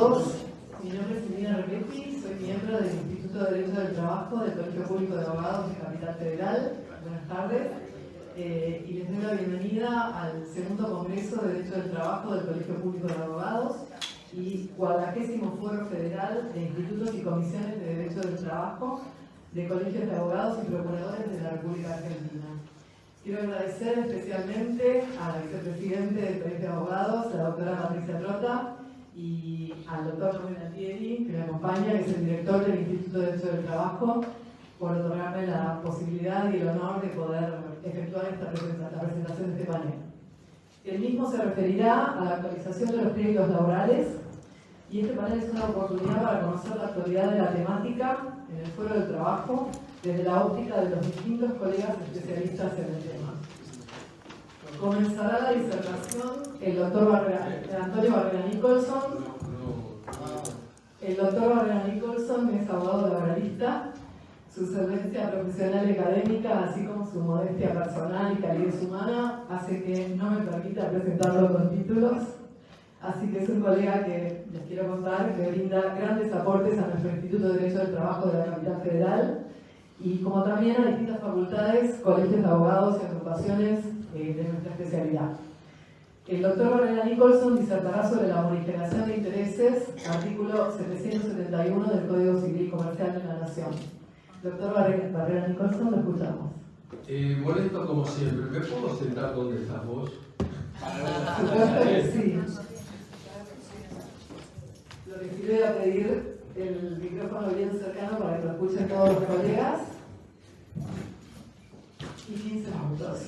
todos. Mi nombre es Silvina Repetti, soy miembro del Instituto de Derecho del Trabajo del Colegio Público de Abogados de Capital Federal. Buenas tardes. Y les doy la bienvenida al segundo Congreso de Derecho del Trabajo del Colegio Público de Abogados y 40º Foro Federal de Institutos y Comisiones de Derecho del Trabajo de Colegios de Abogados y Procuradores de la República Argentina. Quiero agradecer especialmente a la vicepresidente del Colegio de Abogados, la doctora Patricia Trota, y al doctor Rubén Altieri, que me acompaña, que es el director del Instituto de Derecho del Trabajo, por otorgarme la posibilidad y el honor de poder efectuar esta presentación de este panel. El mismo se referirá a la actualización de los créditos laborales, y este panel es una oportunidad para conocer la actualidad de la temática en el Foro del Trabajo desde la óptica de los distintos colegas especialistas en el tema. Comenzará la disertación el doctor Antonio Barrera Nicholson. El doctor Barrera Nicholson es abogado laboralista. Su solvencia profesional y académica, así como su modestia personal y calidez humana, hace que no me permita presentarlo con títulos. Así que es un colega que les quiero contar que brinda grandes aportes a nuestro Instituto de Derecho del Trabajo de la Capital Federal y como también a distintas facultades, colegios de abogados y agrupaciones de nuestra especialidad. El doctor Barrera Nicholson disertará sobre la morigeración de intereses, artículo 771 del Código Civil Comercial de la Nación. Doctor Barrera Nicholson, lo escuchamos. Molesto como siempre, ¿me puedo sentar donde estás vos? Supuesto que sí. Lo que sí le voy a pedir el micrófono bien cercano para que lo escuchen todos los colegas. Y 15 minutos.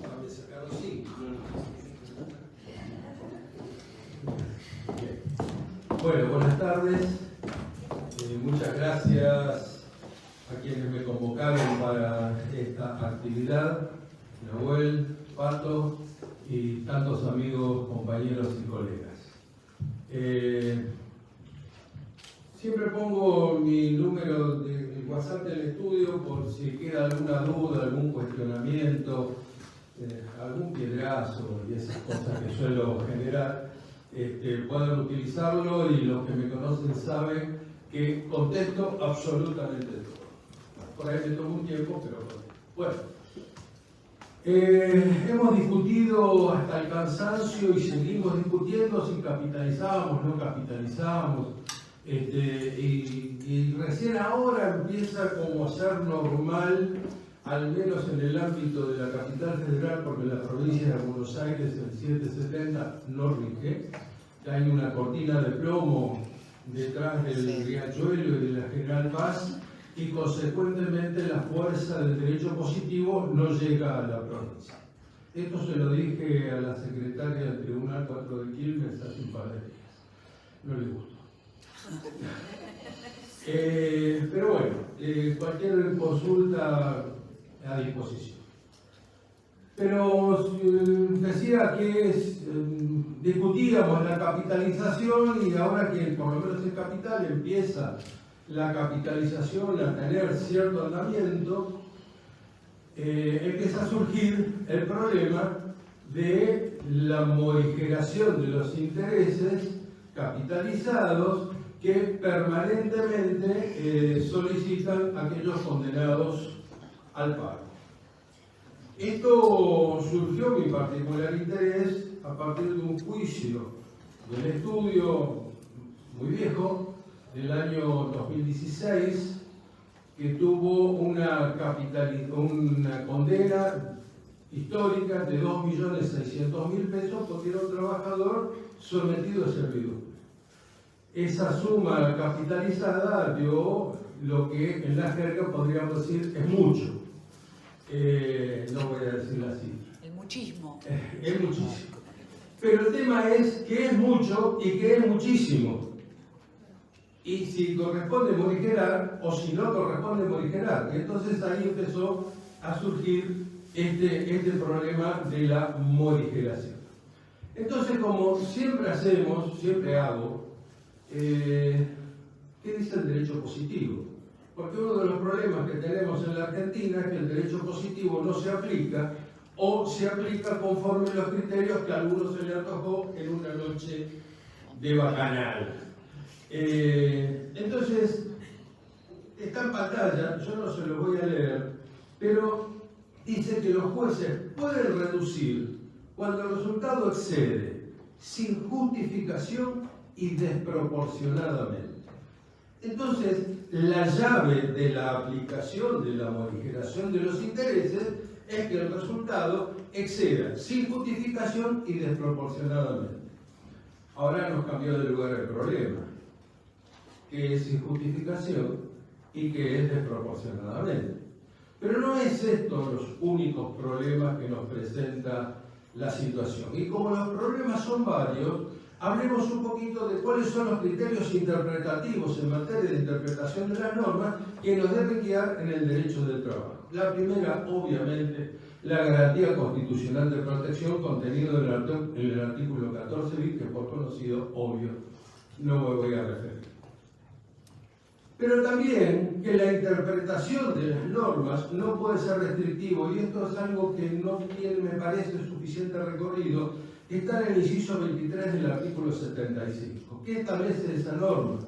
Déjame sacarlo así. Bueno, buenas tardes. Muchas gracias a quienes me convocaron para esta actividad. Nahuel, Pato y tantos amigos, compañeros y colegas. Siempre pongo mi número de WhatsApp del estudio por si queda alguna duda, algún cuestionamiento, algún piedrazo y esas cosas que suelo generar, puedan utilizarlo y los que me conocen saben que contesto absolutamente todo. Por ahí me tomo un tiempo, pero bueno. Hemos discutido hasta el cansancio y seguimos discutiendo si capitalizábamos, no capitalizábamos. Y recién ahora empieza como a ser normal, al menos en el ámbito de la capital federal, porque en la provincia de Buenos Aires el 770 no rige, hay una cortina de plomo detrás del Riachuelo y de la General Paz, y consecuentemente la fuerza del derecho positivo no llega a la provincia. Esto se lo dije a la secretaria del Tribunal 4 de Quilmes hace un par de días. No le gustó. Pero bueno, cualquier consulta a disposición. Pero decía que discutíamos la capitalización y ahora que por lo menos en capital empieza la capitalización a tener cierto andamiento, empieza a surgir el problema de la morigeración de los intereses capitalizados que permanentemente solicitan aquellos condenados al paro. Esto surgió mi particular interés a partir de un juicio del estudio muy viejo del año 2016 que tuvo una condena histórica de 2.600.000 pesos porque era un trabajador sometido a servidumbre. Esa suma capitalizada dio lo que en la jerga podríamos decir es mucho. No voy a decir la cifra. El muchismo. Es muchísimo. Pero el tema es que es mucho y que es muchísimo. Y si corresponde morigerar o si no corresponde morigerar. Entonces ahí empezó a surgir este problema de la morigeración. Entonces, como siempre hacemos, siempre hago, ¿qué dice el derecho positivo? Porque uno de los problemas que tenemos en la Argentina es que el derecho positivo no se aplica o se aplica conforme a los criterios que a algunos se le antojó en una noche de bacanal. Entonces, está en pantalla, yo no se lo voy a leer, pero dice que los jueces pueden reducir cuando el resultado excede sin justificación y desproporcionadamente. Entonces, la llave de la aplicación de la morigeración de los intereses es que el resultado exceda sin justificación y desproporcionadamente. Ahora nos cambió de lugar el problema, que es sin justificación y que es desproporcionadamente. Pero no es esto los únicos problemas que nos presenta la situación. Y como los problemas son varios, hablemos un poquito de cuáles son los criterios interpretativos en materia de interpretación de las normas que nos deben guiar en el derecho del trabajo. La primera, obviamente, la garantía constitucional de protección contenido en el artículo 14 bis, que por conocido, obvio, no me voy a referir. Pero también que la interpretación de las normas no puede ser restrictivo, y esto es algo que no tiene, me parece, suficiente recorrido, está en el inciso 23 del artículo 75. ¿Qué establece esa norma?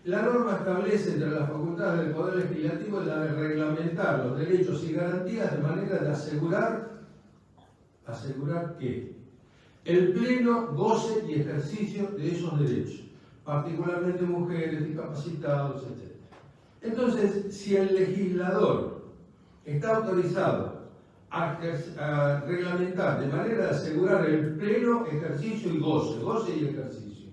La norma establece entre las facultades del Poder Legislativo la de reglamentar los derechos y garantías de manera de asegurar que el pleno goce y ejercicio de esos derechos, particularmente mujeres, discapacitados, etc. Entonces, si el legislador está autorizado a reglamentar de manera de asegurar el pleno ejercicio y goce y ejercicio,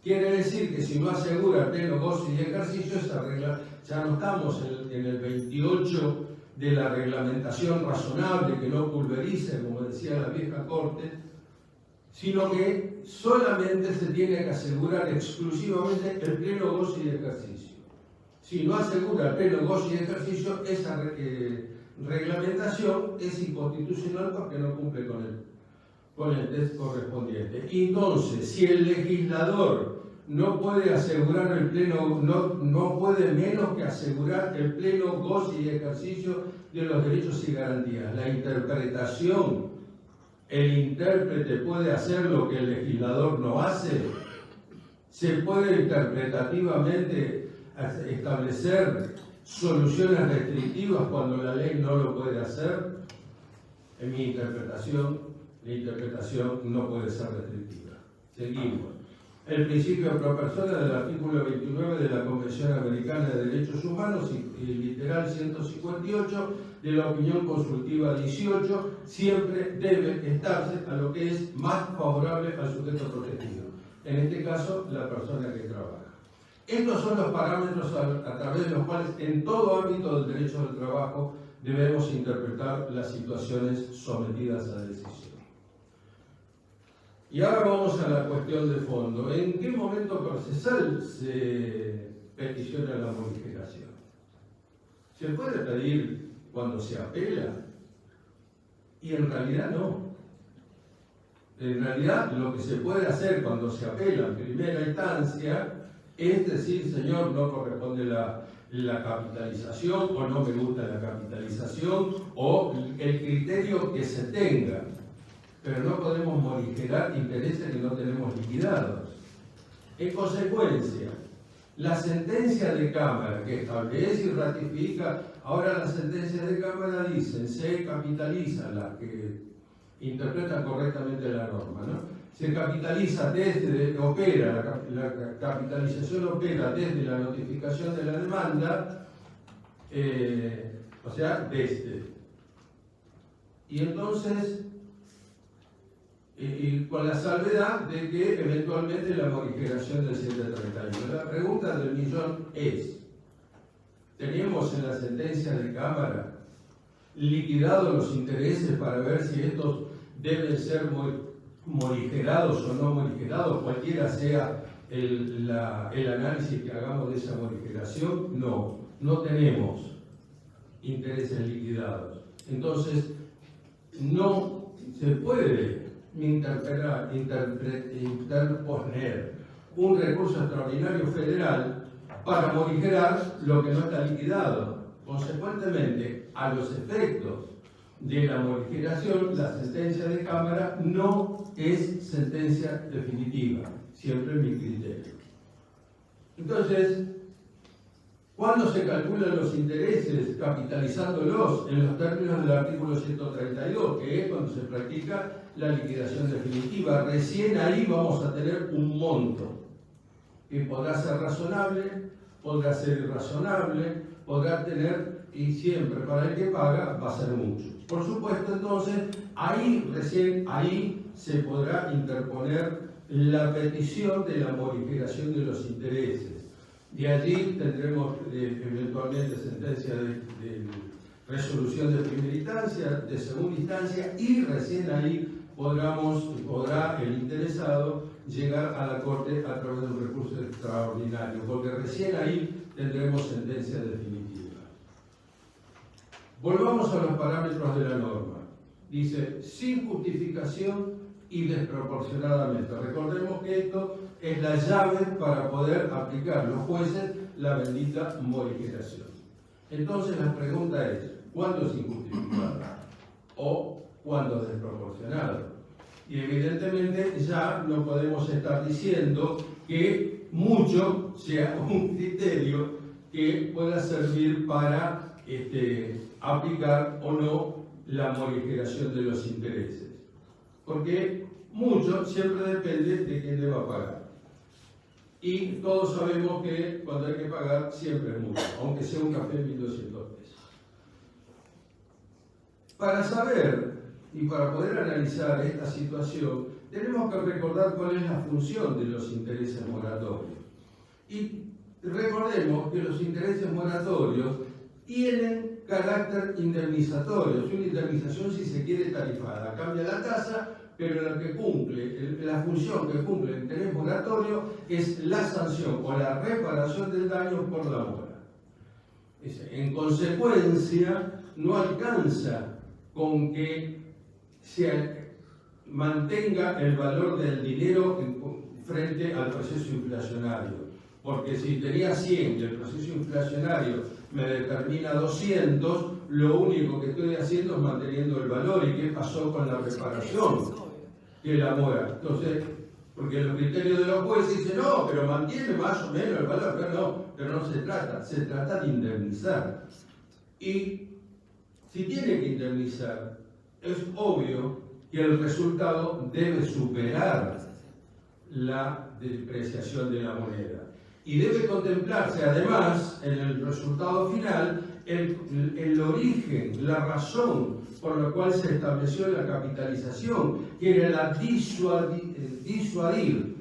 quiere decir que si no asegura el pleno goce y ejercicio, esa regla, ya no estamos en el 28 de la reglamentación razonable que no pulverice, como decía la vieja corte, sino que solamente se tiene que asegurar exclusivamente el pleno goce y ejercicio. Si no asegura el pleno goce y ejercicio, esa reglamentación es inconstitucional porque no cumple con el test correspondiente. Entonces, si el legislador no puede asegurar el pleno, no puede menos que asegurar el pleno goce y ejercicio de los derechos y garantías. La interpretación, el intérprete puede hacer lo que el legislador no hace. Se puede interpretativamente establecer soluciones restrictivas cuando la ley no lo puede hacer. En mi interpretación, la interpretación no puede ser restrictiva. Seguimos. El principio de pro persona del artículo 29 de la Convención Americana de Derechos Humanos y literal 158 de la opinión consultiva 18 siempre debe estarse a lo que es más favorable al sujeto protegido, en este caso la persona que trabaja. Estos son los parámetros a través de los cuales en todo ámbito del derecho del trabajo debemos interpretar las situaciones sometidas a decisión. Y ahora vamos a la cuestión de fondo. ¿En qué momento procesal se peticiona la morigeración? ¿Se puede pedir cuando se apela? Y en realidad no. En realidad lo que se puede hacer cuando se apela en primera instancia es decir, señor, no corresponde la capitalización, o no me gusta la capitalización, o el criterio que se tenga. Pero no podemos morigerar intereses que no tenemos liquidados. En consecuencia, la sentencia de Cámara que establece y ratifica, ahora las sentencias de Cámara dicen, se capitaliza, las que interpretan correctamente la norma, ¿no? Se capitaliza la capitalización opera desde la notificación de la demanda, o sea, desde. Y entonces, con la salvedad de que eventualmente la morigeración del 731. La pregunta del millón es, ¿tenemos en la sentencia de Cámara liquidados los intereses para ver si estos deben ser morigerados o no morigerados, cualquiera sea el análisis que hagamos de esa morigeración? No tenemos intereses liquidados. Entonces, no se puede interponer un recurso extraordinario federal para morigerar lo que no está liquidado. Consecuentemente, a los efectos de la morigeración, la sentencia de Cámara no es sentencia definitiva, siempre es mi criterio. Entonces, ¿cuándo se calculan los intereses capitalizándolos en los términos del artículo 132, que es cuando se practica la liquidación definitiva? Recién ahí vamos a tener un monto que podrá ser razonable, podrá ser irrazonable, podrá tener, y siempre para el que paga va a ser mucho. Por supuesto, entonces, recién ahí se podrá interponer la petición de la morigeración de los intereses. De allí tendremos eventualmente sentencia de resolución de primera instancia, de segunda instancia, y recién ahí podrá el interesado llegar a la Corte a través de un recurso extraordinario, porque recién ahí tendremos sentencia definitiva. Volvamos a los parámetros de la norma. Dice, sin justificación y desproporcionadamente. Recordemos que esto es la llave para poder aplicar los jueces la bendita morigeración. Entonces la pregunta es, ¿cuándo es injustificada? ¿O cuándo es desproporcionado? Y evidentemente ya no podemos estar diciendo que mucho sea un criterio que pueda servir para aplicar o no la morigeración de los intereses. Porque mucho siempre depende de quién le va a pagar. Y todos sabemos que cuando hay que pagar siempre es mucho, aunque sea un café de 1.200 pesos. Para saber y para poder analizar esta situación, tenemos que recordar cuál es la función de los intereses moratorios. Y recordemos que los intereses moratorios tienen carácter indemnizatorio, es una indemnización si se quiere tarifada, cambia la tasa, pero la función que cumple el interés moratorio es la sanción o la reparación del daño por la mora. En consecuencia, no alcanza con que se mantenga el valor del dinero frente al proceso inflacionario, porque si tenía 100 y el proceso inflacionario me determina 200, lo único que estoy haciendo es manteniendo el valor. ¿Y qué pasó con la reparación de la mora? Entonces, porque los criterios de los jueces dicen, no, pero mantiene más o menos el valor, pero no se trata de indemnizar. Y si tiene que indemnizar, es obvio que el resultado debe superar la depreciación de la moneda. Y debe contemplarse además en el resultado final el origen, la razón por la cual se estableció la capitalización, que era la disuadir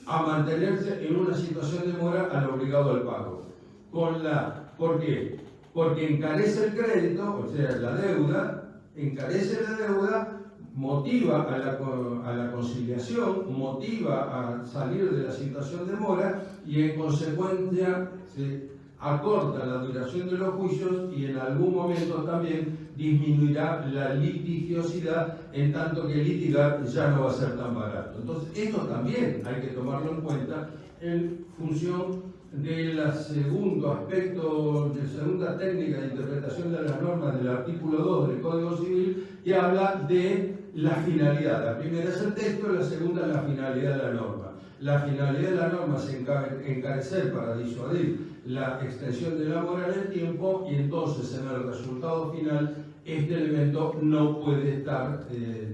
a mantenerse en una situación de mora al obligado al pago. ¿Por qué? Porque encarece el crédito, o sea, la deuda, encarece la deuda, motiva a la conciliación, motiva a salir de la situación de mora y en consecuencia se acorta la duración de los juicios y en algún momento también disminuirá la litigiosidad, en tanto que litigar ya no va a ser tan barato. Entonces esto también hay que tomarlo en cuenta en función del segundo aspecto, de segunda técnica de interpretación de las normas del artículo 2 del Código Civil, que habla de la finalidad. La primera es el texto, la segunda es la finalidad de la norma. La finalidad de la norma es encarecer para disuadir la extensión de la mora en el tiempo, y entonces en el resultado final este elemento no puede estar,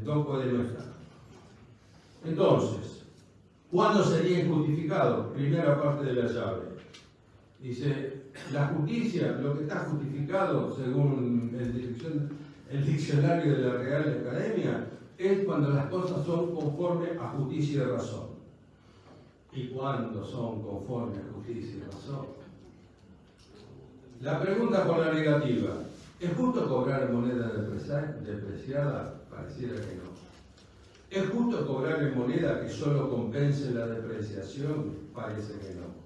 no puede no estar. Entonces, ¿cuándo sería injustificado? Primera parte de la llave. Dice, la justicia, lo que está justificado según el diccionario de la Real Academia, es cuando las cosas son conforme a justicia y razón. ¿Y cuándo son conforme a justicia y razón? La pregunta por la negativa, ¿es justo cobrar en moneda depreciada? Pareciera que no. ¿Es justo cobrar en moneda que solo compense la depreciación? Parece que no.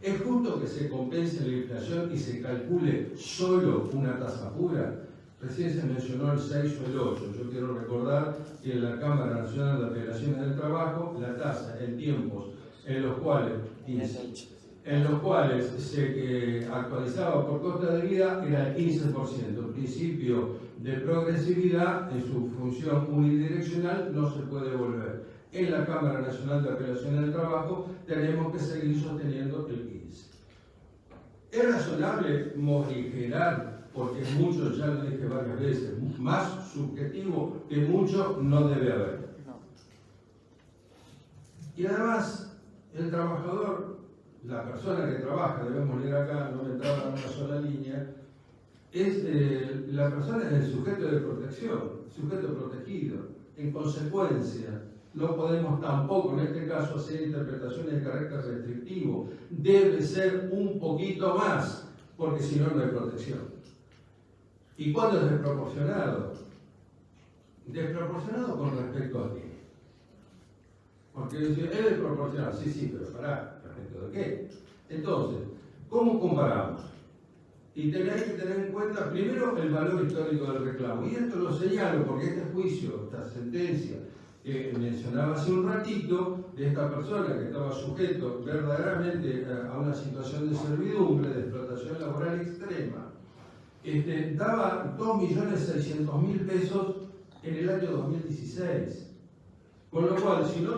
¿Es justo que se compense la inflación y se calcule solo una tasa pura? Recién se mencionó el 6 o el 8. Yo quiero recordar que en la Cámara Nacional de Apelaciones del Trabajo, la tasa en tiempos en los cuales se actualizaba por costa de vida era el 15%. En principio de progresividad en su función unidireccional no se puede volver. En la Cámara Nacional de Apelación del Trabajo tenemos que seguir sosteniendo el 15. Es razonable morigerar, porque mucho, ya lo dije varias veces, más subjetivo que mucho no debe haber. Y además, el trabajador, la persona que trabaja, debemos leer acá, no me entraba en una sola línea, la persona es el sujeto de protección, sujeto protegido. En consecuencia, no podemos tampoco en este caso hacer interpretaciones de carácter restrictivo. Debe ser un poquito más, porque si no, no hay protección. ¿Y cuándo es desproporcionado? Desproporcionado con respecto a qué. Porque es desproporcionado, sí, pero pará, ¿respecto de qué? Entonces, ¿cómo comparamos? Y tenéis que tener en cuenta primero el valor histórico del reclamo. Y esto lo señalo porque este juicio, esta sentencia que mencionaba hace un ratito, de esta persona que estaba sujeto verdaderamente a una situación de servidumbre, de explotación laboral extrema, daba 2.600.000 pesos en el año 2016. Con lo cual, si no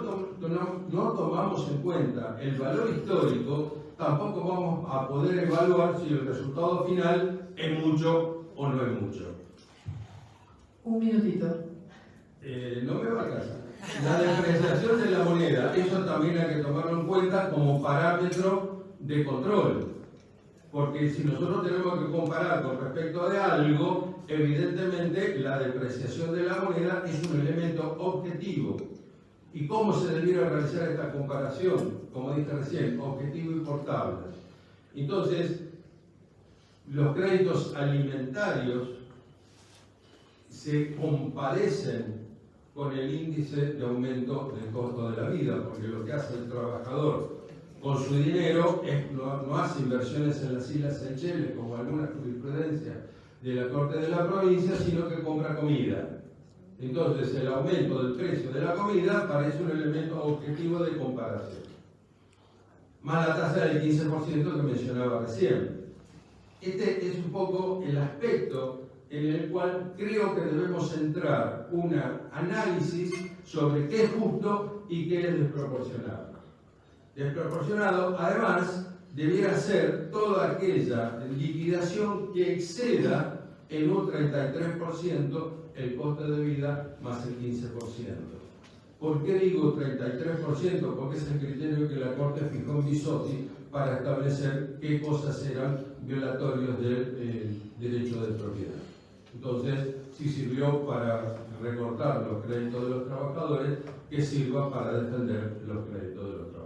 tomamos en cuenta el valor histórico, tampoco vamos a poder evaluar si el resultado final es mucho o no es mucho. Un minutito. No me va a alcanzar. La depreciación de la moneda, eso también hay que tomarlo en cuenta como parámetro de control. Porque si nosotros tenemos que comparar con respecto de algo, evidentemente la depreciación de la moneda es un elemento objetivo. ¿Y cómo se debiera realizar esta comparación? Como dije recién, objetivo y portable. Entonces, los créditos alimentarios se compadecen con el índice de aumento del costo de la vida, porque lo que hace el trabajador con su dinero no hace inversiones en las Islas Seychelles, como alguna jurisprudencia de la Corte de la Provincia, sino que compra comida. Entonces, el aumento del precio de la comida parece un elemento objetivo de comparación. Más la tasa del 15% que mencionaba recién. Este es un poco el aspecto en el cual creo que debemos centrar un análisis sobre qué es justo y qué es desproporcionado. Desproporcionado, además, debiera ser toda aquella liquidación que exceda en un 33% el coste de vida más el 15%. ¿Por qué digo 33%? Porque es el criterio que la Corte fijó en Bisotti para establecer qué cosas eran violatorios del derecho de propiedad. Entonces, si sirvió para recortar los créditos de los trabajadores, que sirva para defender los créditos de los trabajadores.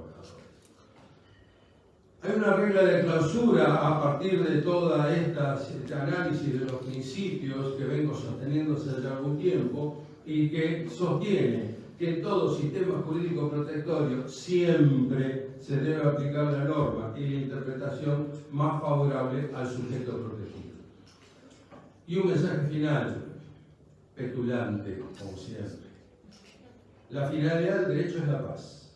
Hay una regla de clausura a partir de todo este análisis de los principios que vengo sosteniéndose hace algún tiempo y que sostiene que en todo sistema jurídico protectorio siempre se debe aplicar la norma y la interpretación más favorable al sujeto protegido. Y un mensaje final, petulante, como siempre. La finalidad del derecho es la paz.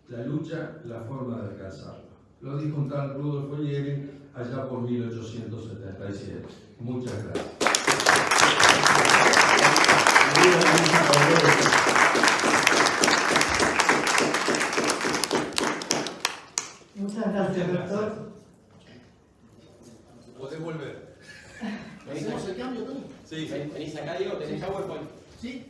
La lucha, la forma de alcanzarlo. Lo dijo un tal Rudolf Ollierin allá por 1877. Muchas gracias. Muchas gracias, doctor. Podés volver. ¿Hacemos el cambio, Tony? Sí. Venís acá, Diego, tenés PowerPoint. Sí.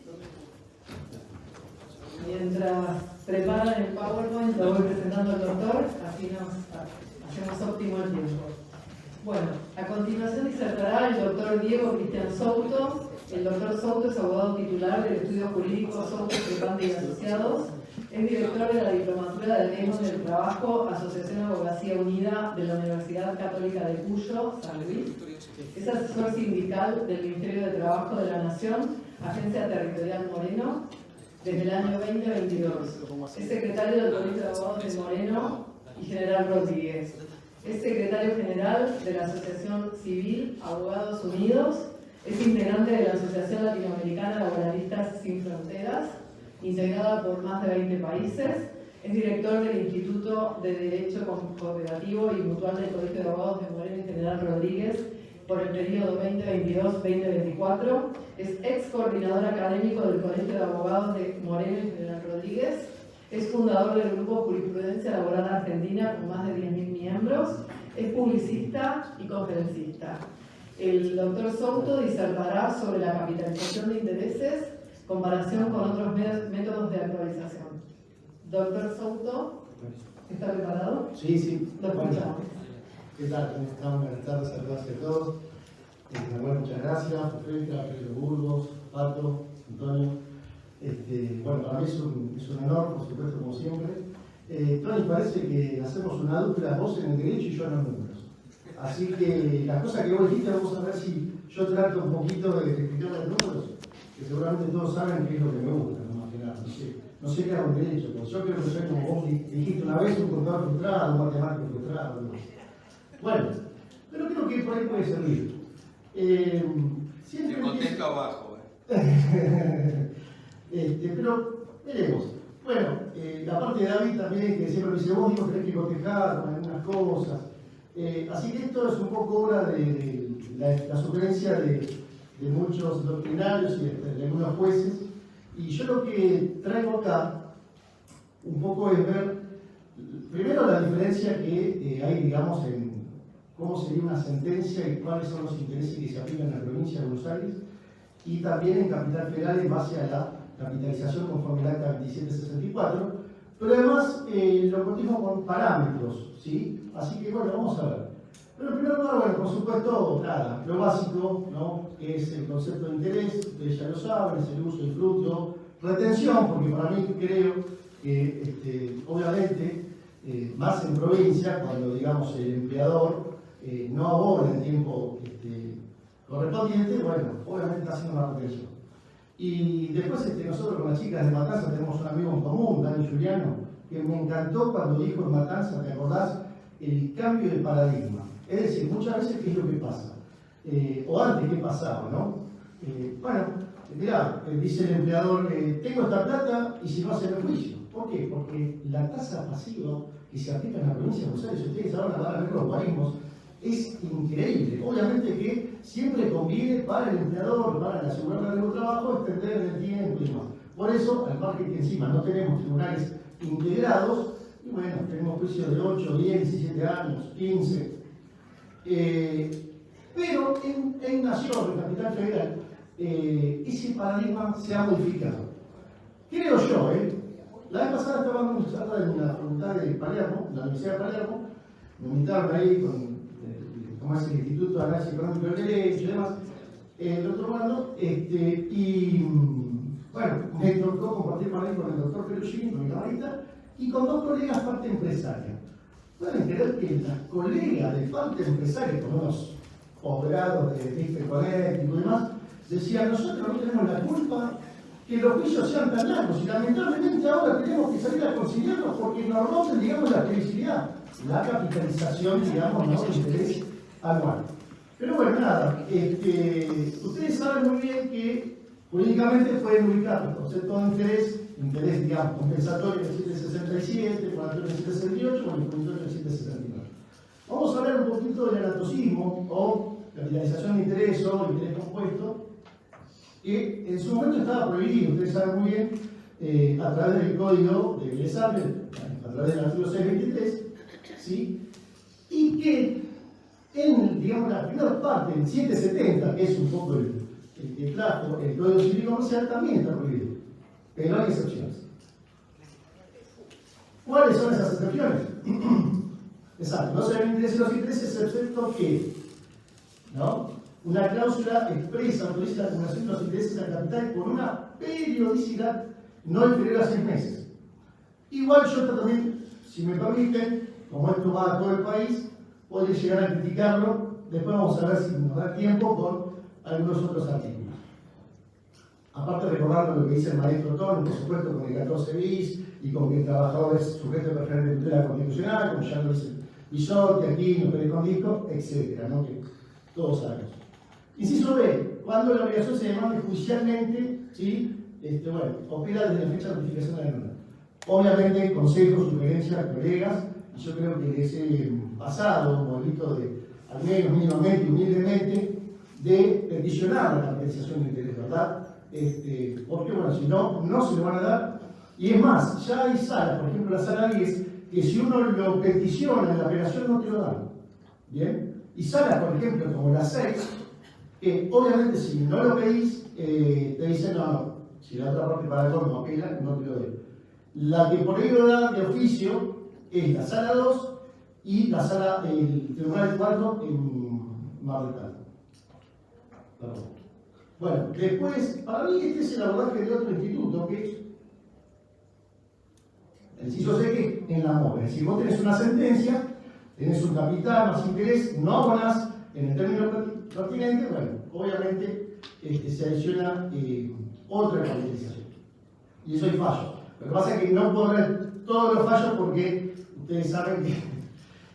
Mientras preparan el PowerPoint, lo voy presentando al doctor, así nos hacemos óptimo el tiempo. Bueno, a continuación disertará el doctor Diego Cristian Souto. El doctor Souto es abogado titular del Estudio Jurídico Souto, Trepande y Asociados. Es director de la Diplomatura de Leyes del Trabajo, Asociación Abogacía Unida de la Universidad Católica de Cuyo, San Luis. Es asesor sindical del Ministerio de Trabajo de la Nación, Agencia Territorial Moreno, desde el año 2022. Es secretario del Colegio de Abogados de Moreno y General Rodríguez. Es secretario general de la Asociación Civil Abogados Unidos. Es integrante de la Asociación Latinoamericana Laboralistas Sin Fronteras, integrada por más de 20 países. Es director del Instituto de Derecho Cooperativo y Mutual del Colegio de Abogados de Moreno y General Rodríguez, por el periodo 2022-2024. Es ex coordinador académico del Colegio de Abogados de Moreno y General Rodríguez. Es fundador del grupo Jurisprudencia Laboral Argentina con más de 10.000 miembros. Es publicista y conferencista. El doctor Souto disertará sobre la capitalización de intereses, comparación con otros métodos de actualización. Doctor Souto, ¿está preparado? Sí, sí. Lo escuchamos. ¿Qué tal? ¿Cómo están? Buenas tardes, saludos a todos. Manuel, muchas gracias. Perfecta, Pedro Burgos, Pato, Antonio. Bueno, para mí es un honor, por supuesto, como siempre. Tony, parece que hacemos una dupla, vos en el derecho y yo en los números. Así que las cosas que vos dijiste, vamos a ver si yo trato un poquito de explicar los números, que seguramente todos saben qué es lo que me gusta, no más que nada. No sé qué hago en derecho, pero yo creo que soy como vos dijiste una vez, un contador frustrado, un matemático frustrado. ¿No? Bueno, pero creo que por ahí puede servir. Te contesto abajo. Pero veremos. Bueno, aparte de David también, que siempre me dice, vos digo, tenés que cotejar con algunas cosas. Así que esto es un poco obra de la sugerencia de muchos doctrinarios y de algunos jueces. Y yo lo que traigo acá un poco es ver, primero la diferencia que hay, digamos, en cómo sería una sentencia y cuáles son los intereses que se aplican en la provincia de Buenos Aires, y también en Capital Federal en base a la capitalización conforme al Acta 2764, pero además lo contamos con parámetros, ¿sí? Así que bueno, vamos a ver. Pero en primer lugar, bueno, por supuesto, nada, lo básico, ¿no? Que es el concepto de interés, ustedes ya lo saben, es el uso y fruto, retención, porque para mí creo que obviamente, más en provincia, cuando digamos el empleador no abona el tiempo correspondiente, bueno, obviamente está haciendo una retención. Y después nosotros con las chicas de Matanza tenemos un amigo en común, Dani Juliano, que me encantó cuando dijo en Matanza, ¿te acordás? El cambio de paradigma. Es decir, muchas veces, ¿qué es lo que pasa? O antes, ¿qué pasaba, no? Bueno, mirá, dice el empleador, tengo esta plata y si no hace el juicio. ¿Por qué? Porque la tasa pasiva que se aplica en la provincia de Buenos Aires, ustedes ahora van a ver los guarismos, es increíble. Obviamente que siempre conviene para el empleador, para el asegurador de trabajo, extender el tiempo y demás. Por eso, al margen que encima no tenemos tribunales integrados, y bueno, tenemos juicios de 8, 10, 17 años, 15. Pero en Nación, en Capital Federal, ese paradigma se ha modificado. Creo yo, la vez pasada estaba dando una charla en la facultad de Palermo, la Universidad de Palermo, me invitaron ahí con el Instituto de Análisis Económico del Derecho y demás, el doctor Orlando, y bueno, me tocó compartir con él con el doctor Perugini, con mi camarita, y con dos colegas parte empresaria. Pueden creer que las colegas de parte empresaria, con unos posgrados de IFE Conéctico y demás, decían, nosotros no tenemos la culpa que los juicios sean tan largos, y lamentablemente ahora tenemos que salir a conciliarlos porque nos rompen, digamos, la felicidad, la capitalización, digamos, ¿no?, de interés anual. Pero bueno, nada, ustedes saben muy bien que jurídicamente pueden ubicar los conceptos de interés, digamos, compensatorio del 767, moratorio del 768 o el compensatorio del 769. Vamos a hablar un poquito del anatocismo o capitalización de interés o interés compuesto, que en su momento estaba prohibido, ustedes saben muy bien, a través del código de ingresar, a través del artículo 623, ¿sí? Y que en, digamos, la primera parte, el 770, que es un poco el que trajo el Código Civil Comercial, también está prohibido, pero hay excepciones. ¿Cuáles son esas excepciones? Exacto, no se deben intereses los intereses, excepto que, ¿no?, una cláusula expresa autoriza la acumulación de los intereses al capital con una periodicidad no inferior a 6 meses. Igual yo también, si me permiten, como esto va a todo el país, podría llegar a criticarlo, después vamos a ver si nos da tiempo con algunos otros artículos. Aparte recordando lo que dice el maestro Tony, por supuesto, con el 14 bis y con que el trabajador es sujeto de preferente tutela constitucional, como ya lo dice Bisotti, Aquino, Pérez Condisco, etc., ¿no?, que todos sabemos. Inciso B, cuando la obligación se demande judicialmente, ¿sí?, bueno, opera desde la fecha de notificación de la norma. Obviamente, consejos, sugerencias, colegas, y yo creo que ese pasado modelito de al menos mínimamente, humildemente, de peticionar la capitalización de interés, ¿verdad? Porque bueno, si no, no se lo van a dar. Y es más, ya hay salas, por ejemplo la sala 10, que si uno lo peticiona en la apelación no te lo dan. ¿Bien? Y salas, por ejemplo, como la 6, que obviamente si no lo pedís, te dicen no, si la otra parte para el colmo apela, no te lo doy. La que por ahí lo da de oficio es la sala 2 y la sala, el tribunal 4 en Mar del Plata. Perdón. Bueno, después, para mí este es el abordaje de otro instituto, que es el inciso C, que en la MOVE. Es decir, vos tenés una sentencia, tenés un capital más interés, no abonás en el término pertinente, bueno, obviamente se adiciona otra capitalización. Y eso hay fallos. Lo que pasa es que no puedo ver todos los fallos porque ustedes saben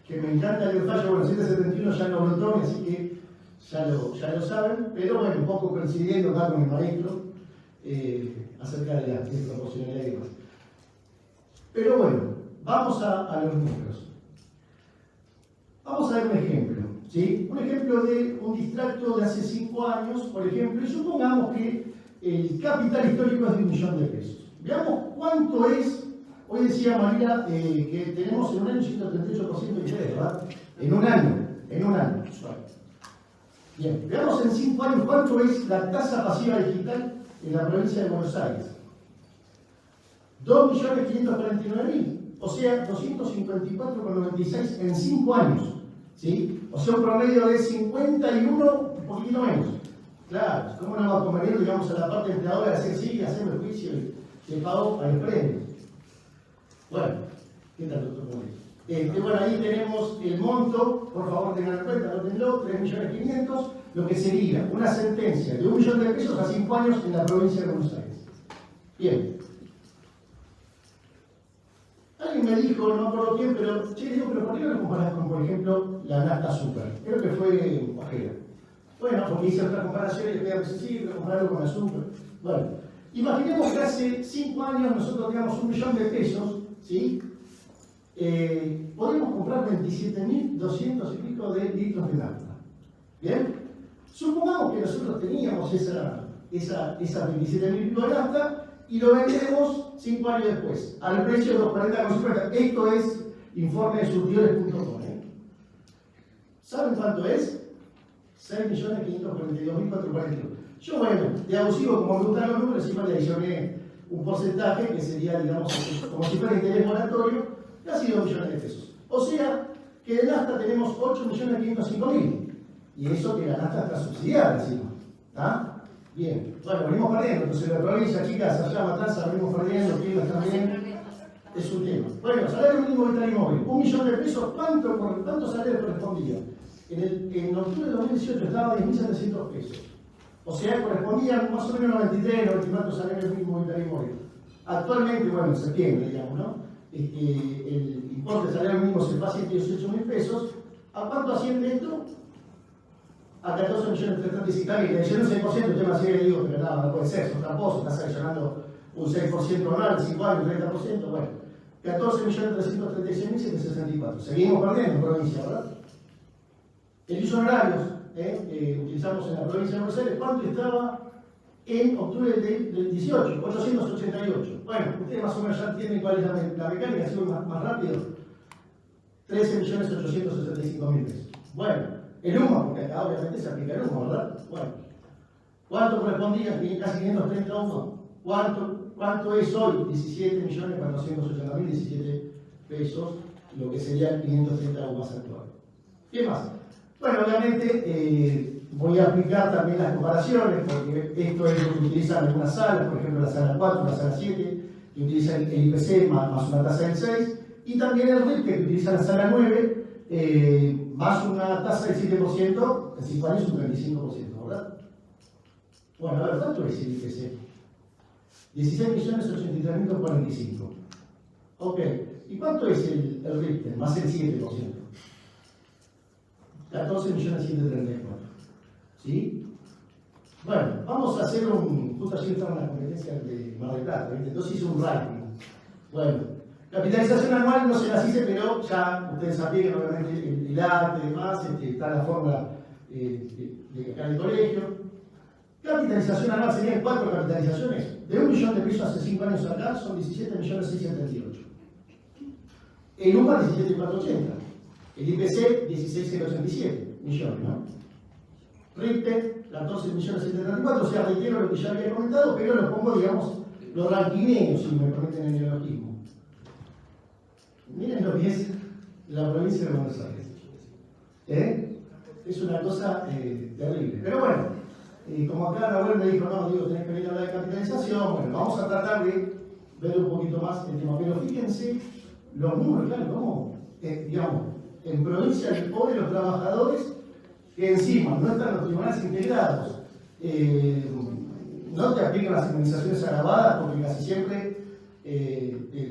que me encanta el fallo, bueno, 771 ya lo notó, así que ya lo saben, pero bueno, un poco coincidiendo acá con el maestro acerca de la desproporcionalidad y demás. Pero bueno, vamos a los números. Vamos a ver un ejemplo, ¿sí? Un ejemplo de un distracto de hace 5 años, por ejemplo, y supongamos que el capital histórico es de $1.000.000 de pesos. Veamos cuánto es, hoy decía María que tenemos en un año 138% de interés, ¿verdad? En un año. Bien, veamos en 5 años cuánto es la tasa pasiva digital en la provincia de Buenos Aires. 2.549.000, o sea, 254,96 en 5 años, ¿sí? O sea, un promedio de 51, un poquito menos. Claro, ¿cómo no va a convenir, digamos, a la parte empleadora de hacer sí, hacer el juicio y el pago a los premios? Bueno, ¿qué tal, doctor Moreno? Bueno, ahí tenemos el monto, por favor tengan en cuenta, anótenlo, 3.500.000, lo que sería una sentencia de $1.000.000 de pesos a 5 años en la provincia de Buenos Aires. Bien. Alguien me dijo, no me acuerdo quién, pero ¿por qué no lo comparás con, por ejemplo, la nafta azúcar? Creo que fue Ojeda. Bueno, porque hice otra comparación y me dice, sí, pero compararlo con azúcar. Bueno, imaginemos que hace 5 años nosotros teníamos $1.000.000 de pesos, ¿sí? Podemos comprar 27.200 y pico de litros de nafta. ¿Bien? Supongamos que nosotros teníamos esa 27.000 y pico de nafta y lo vendemos 5 años después, al precio de 240,50. Esto es informe de surtidores.com. ¿Saben cuánto es? 6.542.442. Yo, bueno, de abusivo, como me gustan los números, encima le adicioné un porcentaje que sería, digamos, como si fuera interés moratorio, casi 2 millones de pesos. O sea, que de nafta tenemos 8.505.000. Y eso que la nafta está subsidiada encima. ¿Está? Bien. Bueno, venimos perdiendo. Entonces, la provincia, chicas, allá Matanza, venimos perdiendo, Pilas también. Es un tema. Bueno, salario mínimo vital y móvil. $1.000.000 de pesos, ¿cuánto salario correspondía? En octubre de 2018 estaba 10.700 pesos. O sea, correspondían más o menos 93, 94 salarios mínimos vital y móvil. Actualmente, bueno, en septiembre, digamos, ¿no? El importe de salario mínimo se fue a 118.000 pesos. ¿A cuánto asciende esto? A 14.335.000. Le adicionó un 6%, usted me hacía, digo, pero nada, no puede ser, son tramposos, estás adicionando un 6% anual, 5 años, 30%, bueno. 14.336.764. Seguimos perdiendo en provincia, ¿verdad? El uso horarios, utilizamos en la provincia de Buenos Aires, ¿cuánto estaba en octubre del 18? 888. Bueno, ustedes más o menos ya entienden cuál es la mecánica, sigo más rápido. 13.865.000 pesos. Bueno, el humo, porque acá obviamente se aplica el humo, ¿verdad? Bueno, ¿cuánto correspondía? Casi 530 humo. ¿Cuánto es hoy? 17.480.017 pesos, lo que sería 530 humas actual. ¿Qué más? Bueno, obviamente voy a aplicar también las comparaciones, porque esto es lo que utilizan algunas salas, por ejemplo la sala 4, la sala 7, que utilizan el IPC más una tasa del 6, y también el RIP, que utiliza la sala 9, más una tasa del 7%, en 5 años un 35%, ¿verdad? Bueno, a ver, ¿cuánto es el IPC? 16.083.045. Ok, ¿y cuánto es el RIP? Más el 7%. 14.134.000. ¿Sí? Bueno, vamos a hacer justo ayer estaba en la competencia de Mar del Plata, ¿viste? Entonces hice un ranking. Bueno, Capitalización anual no se las hice, pero ya ustedes sabían que obviamente el acta y demás, está la fórmula de acá en el colegio. Capitalización anual serían 4 capitalizaciones. De 1 millón de pesos hace 5 años acá son 17.678. El UPA 17.480. El IPC 16.087 millones, ¿no? RIPTE 14.734, o sea, reitero lo que ya había comentado, pero lo pongo, digamos, los ranquineos, si me permiten el neologismo. Miren lo que es la provincia de Buenos Aires. Es una cosa terrible. Pero bueno, como acá Raúl me dijo, no, digo, tenés que venir a hablar de capitalización, bueno, vamos a tratar de ver un poquito más el tema. Pero fíjense los números, claro, cómo, digamos, en provincia hoy los trabajadores que encima no están los tribunales integrados, no te aplican las indemnizaciones agravadas porque casi siempre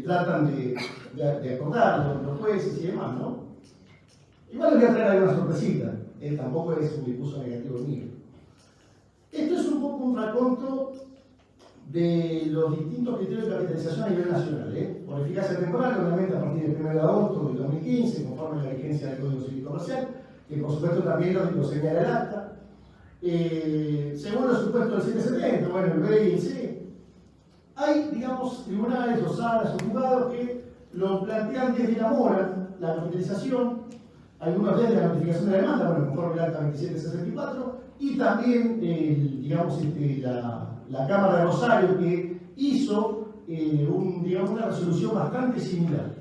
tratan de acordar los jueces y demás, ¿no? Igual les voy a traer alguna sorpresita, tampoco es un discurso negativo mío. Esto es un poco un raconto de los distintos criterios de capitalización a nivel nacional, por eficacia temporal, obviamente a partir del 1 de agosto del 2015, conforme a la vigencia del Código Civil Comercial, que por supuesto también lo señala el acta. Según los supuestos del 770, bueno, el B y el C, hay, digamos, tribunales o salas o juzgados que lo plantean desde la mora, la capitalización, algunos desde la notificación de la demanda, bueno, conforme al acta 2764, y también, digamos, la Cámara de Rosario, que hizo digamos, una resolución bastante similar.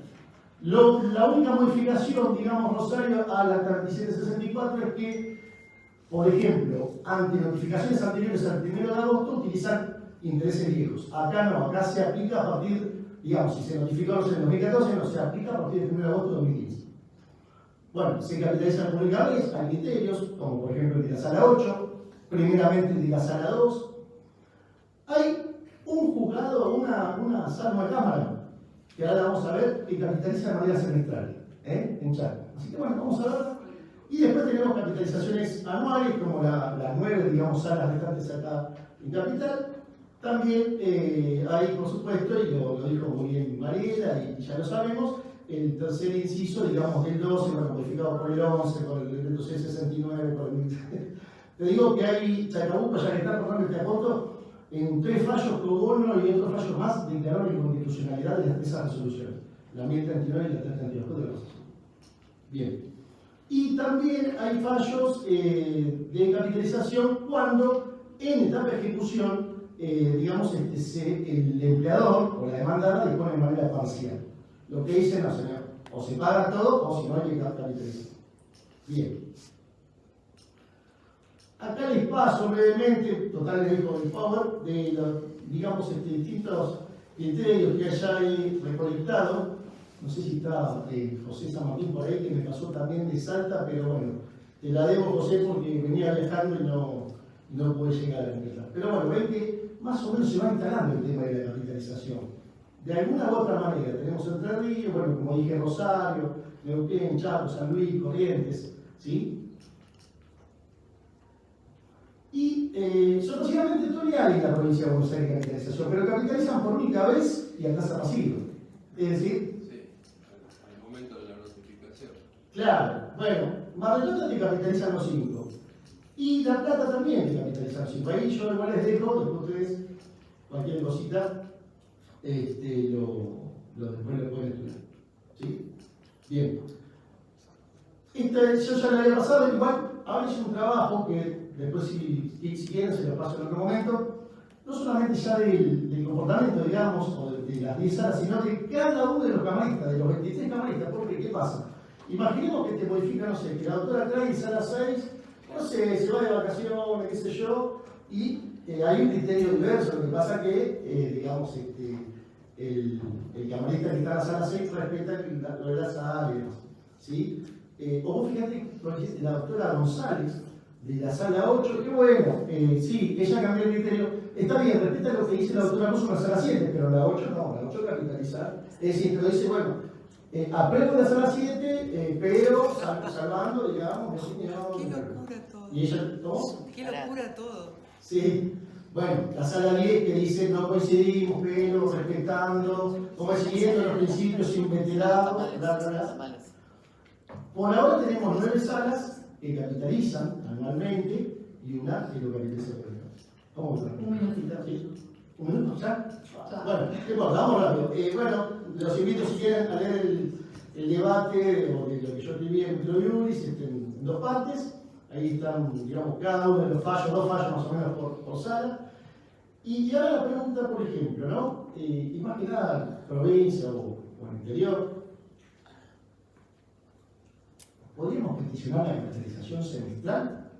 La única modificación, digamos, Rosario, a la 2764 es que, por ejemplo, ante notificaciones anteriores al 1 de agosto, utilizan intereses viejos. Acá no, acá se aplica a partir, digamos, si se notificó en 2014, no se aplica a partir del 1 de agosto de 2015. Bueno, se capitalizan comunicables, hay criterios, como por ejemplo el de la sala 8, primeramente el de la sala 2. Hay un juzgado, una sala de cámara, que ahora vamos a ver, que capitaliza de manera semestral, en Chaco. Así que bueno, vamos a ver. Y después tenemos capitalizaciones anuales, como las 9, digamos, salas restantes acá en Capital. También hay, por supuesto, y lo dijo muy bien Mariela, y ya lo sabemos, el tercer inciso, digamos, del 12, bueno, modificado por el 11, por el decreto C69, por el... Te digo que hay Chacabuco, ya que está por este agosto, en 3 fallos pro bono y otros fallos más declararon la inconstitucionalidad de esas resoluciones, la 1039 y la 332 de la Constitución. Bien. Y también hay fallos de capitalización cuando en etapa de ejecución, digamos, el empleador o la demandada dispone de manera parcial. Lo que dice, no señor, o se paga todo o si no hay que capitalizar. Bien. Acá les paso brevemente, total el power, de los, digamos, distintos criterios que haya ahí recolectado. No sé si está José San Martín por ahí, que me pasó también de Salta, pero bueno, te la debo, José, porque venía viajando y no pude llegar a completar. Pero bueno, ven que más o menos se va instalando el tema de la capitalización. De alguna u otra manera, tenemos Entre Ríos, bueno, como dije, Rosario, Neuquén, Chaco, San Luis, Corrientes, ¿sí? Y sorpresivamente todavía hay en la provincia de Buenos Aires capitalización, pero capitalizan por única vez y a tasa pasiva. Es decir, al momento de la notificación. Claro, bueno, Mar del Plata te capitalizan los 5. Y La Plata también te capitalizan los 5. Ahí yo igual les dejo, después ustedes, cualquier cosita, después lo pueden estudiar. ¿Sí? Bien. Yo ya le había pasado, igual, ahora hice un trabajo que después si quieren se lo paso en otro momento, no solamente ya del comportamiento, digamos, o de las 10 salas, sino de cada uno de los camaristas, de los 23 camaristas, porque ¿qué pasa? Imaginemos que te modifica, no sé, que la doctora trae en sala 6, no sé, se va de vacaciones, qué sé yo, y hay un criterio diverso, lo que pasa que, digamos, el camarista que está en la sala 6 respeta lo de la sala y demás, ¿sí? O vos fíjate, la doctora González, de la sala 8, qué bueno, sí, ella cambió el criterio, está bien, respeta lo que dice la doctora Russo en la sala 7, pero la 8 no, la 8 capitalizar, es decir, pero dice, bueno, apruebo la sala 7, pero salvando, digamos, Qué locura todo. Y ella, ¿cómo? Qué locura todo. Sí, Bueno, la sala 10 que dice no coincidimos, pero respetando, como siguiendo los principios inveterados, bla, bla, bla. Por ahora tenemos 9 salas que capitalizan anualmente y una que lo capitaliza por el año. ¿Cómo va? Un minutito. ¿Sí? ¿Un minuto? ¿Ya? Bueno, ¿qué importa? Vamos rápido. Bueno, los invito si quieren a leer el debate o de lo que yo escribí en Micro Juris en 2 partes. Ahí están, digamos, cada uno de los fallos, 2 fallos más o menos por sala. Y ahora la pregunta, por ejemplo, ¿no? Y más que nada, provincia o interior, ¿podríamos peticionar la capitalización semestral?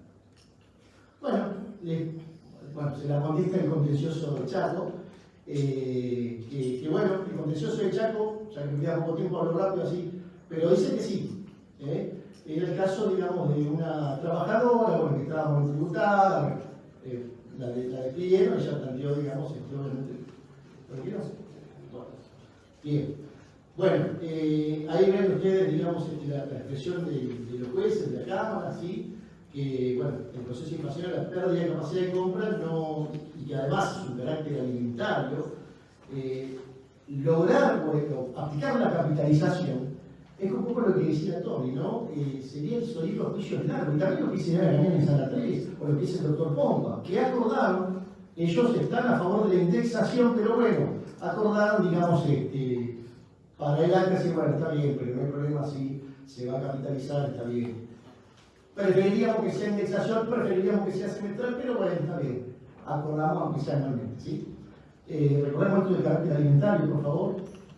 Bueno, se la contesta el contencioso de Chaco, que bueno, el contencioso de Chaco, ya que me queda poco tiempo, hablo rápido así, pero dice que sí. Era el caso, digamos, de una trabajadora, bueno, que estaba muy tributada, la despidieron, ella planteó, digamos, obviamente. ¿Tranquilos? Bien. Bueno, ahí ven ustedes, digamos, la expresión de los jueces, de la Cámara, ¿sí? Que, bueno, el proceso inflacionario, la pérdida de capacidad de compra, no, y que además es un carácter alimentario, lograr o aplicar la capitalización es un poco lo que decía Tony, ¿no? Sería el los juicios largos, y también lo que dice Daniel en Sala 3, o lo que dice el doctor Pompa, que acordaron, ellos están a favor de la indexación, pero bueno, acordaron, digamos, para el ACA, sí, bueno, está bien, pero no hay problema si se va a capitalizar, está bien. Preferiríamos que sea indexación, preferiríamos que sea semestral, pero bueno, está bien. Acordamos aunque sea anualmente, ¿sí? Recordemos esto del carácter alimentario, por favor.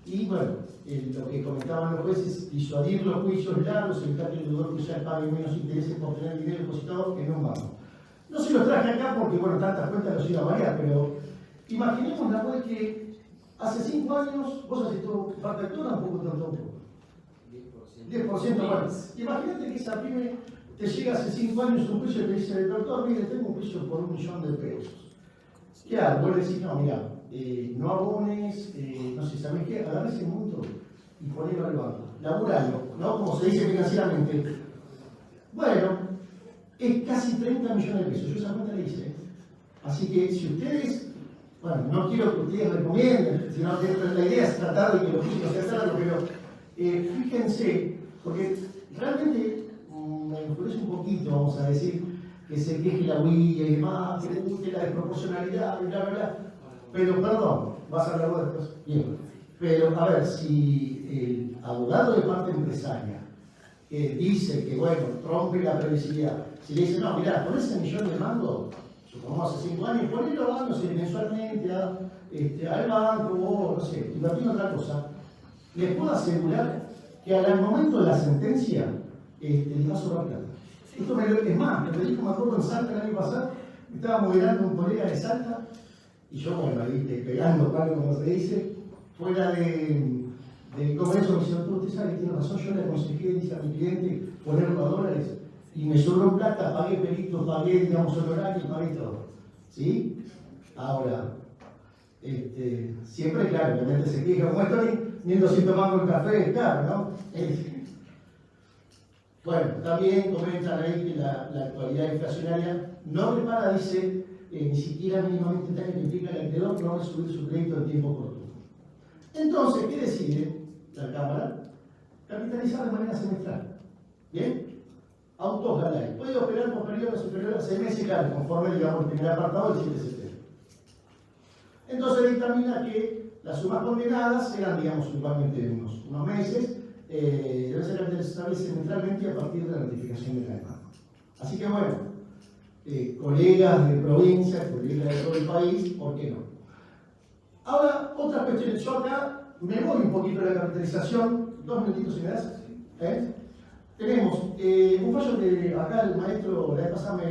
Y bueno, lo que comentaban los jueces, disuadir los juicios largos, evitar que el deudor crucial pague menos intereses por tener dinero depositado en un banco. No se los traje acá porque, bueno, tantas cuentas los iba a variar, pero imaginemos la web que hace 5 años, vos haces todo, factura un poco, tanto un poco. 10%, bueno. Imagínate que esa pyme te llega hace 5 años un juicio y te dice, doctor, mire, tengo un juicio por 1 millón de pesos. ¿Qué hago? Vos le decís, no, mira, no abones, no sé, ¿sabés qué? Agarré ese monto y ponelo al banco. Laburalo, ¿no? Como se dice financieramente. Bueno, es casi 30 millones de pesos. Yo esa cuenta la hice. Así que si ustedes, bueno, no quiero que ustedes recomienden, sino que la idea es tratar de que los juicios sean largos, pero fíjense, porque realmente me enfurece un poquito, vamos a decir, que se queje la huilla y demás, que le guste la desproporcionalidad y bla, bla, bla. Pero, perdón, vas a hablar vos después. Bien. Pero, a ver, si el abogado de parte empresaria dice que, bueno, rompe la previsibilidad, si le dice, no, mirá, con ese millón de mangos, supongamos hace 5 años, ponelo, no sé, mensualmente al banco o, no sé, invertir en otra cosa, les puedo asegurar que al momento de la sentencia les va a sobrar plata. Esto es más, me lo dijo, me acuerdo en Salta el año pasado, estaba moderando un colega de Salta, y yo, bueno, ahí pegando palo, como se dice, fuera del Congreso, me dice, doctor, usted sabe que tiene razón, yo le aconsejé, dice a mi cliente, ponerlo a dólares, y me sobró plata, pagué peritos, pagué, digamos, honorarios, pagué todo. ¿Sí? Ahora, siempre, claro, obviamente se queja, como estoy, 1.200 mangos en café, claro, ¿no? Bueno, también comentan ahí que la actualidad inflacionaria no repara, dice, ni siquiera mínimamente tal que implica al acreedor no subir su crédito en tiempo oportuno. Entonces, ¿qué decide la Cámara? Capitalizar de manera semestral. ¿Bien? Autos Galay. Puede operar por periodos superiores a 6 meses, claro, conforme, digamos, el primer apartado del 7 de septiembre. Entonces dictamina que las sumas condenadas eran, digamos, igualmente unos meses, deben ser capitalizables semestralmente a partir de la notificación de la demanda. Así que bueno, colegas de provincia, colegas de todo el país, ¿por qué no? Ahora, otras cuestiones. Yo acá me voy un poquito de la capitalización, 2 minutitos si me das. Tenemos un fallo que acá el maestro la vez pasada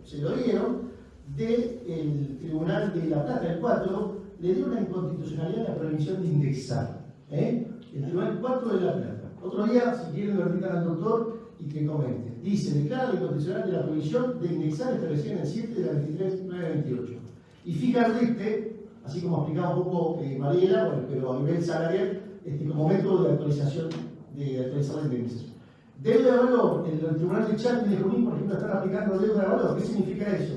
se lo dieron, del Tribunal de La Plata, el 4, le dio una inconstitucionalidad a la prohibición de indexar. El Tribunal 4 de La Plata. Otro día, si quieren, lo invitan al doctor y que comente. Dice, declara la inconstitucional de la prohibición de indexar establecida en el 7 de la 23.928. Y fíjate, así como explicaba un poco Mariela, bueno, pero a nivel salarial, como método de actualización, de actualizar la indemnización. Deuda de valor, el Tribunal de Chaco y de Junín, por ejemplo, están aplicando deuda de valor. ¿Qué significa eso?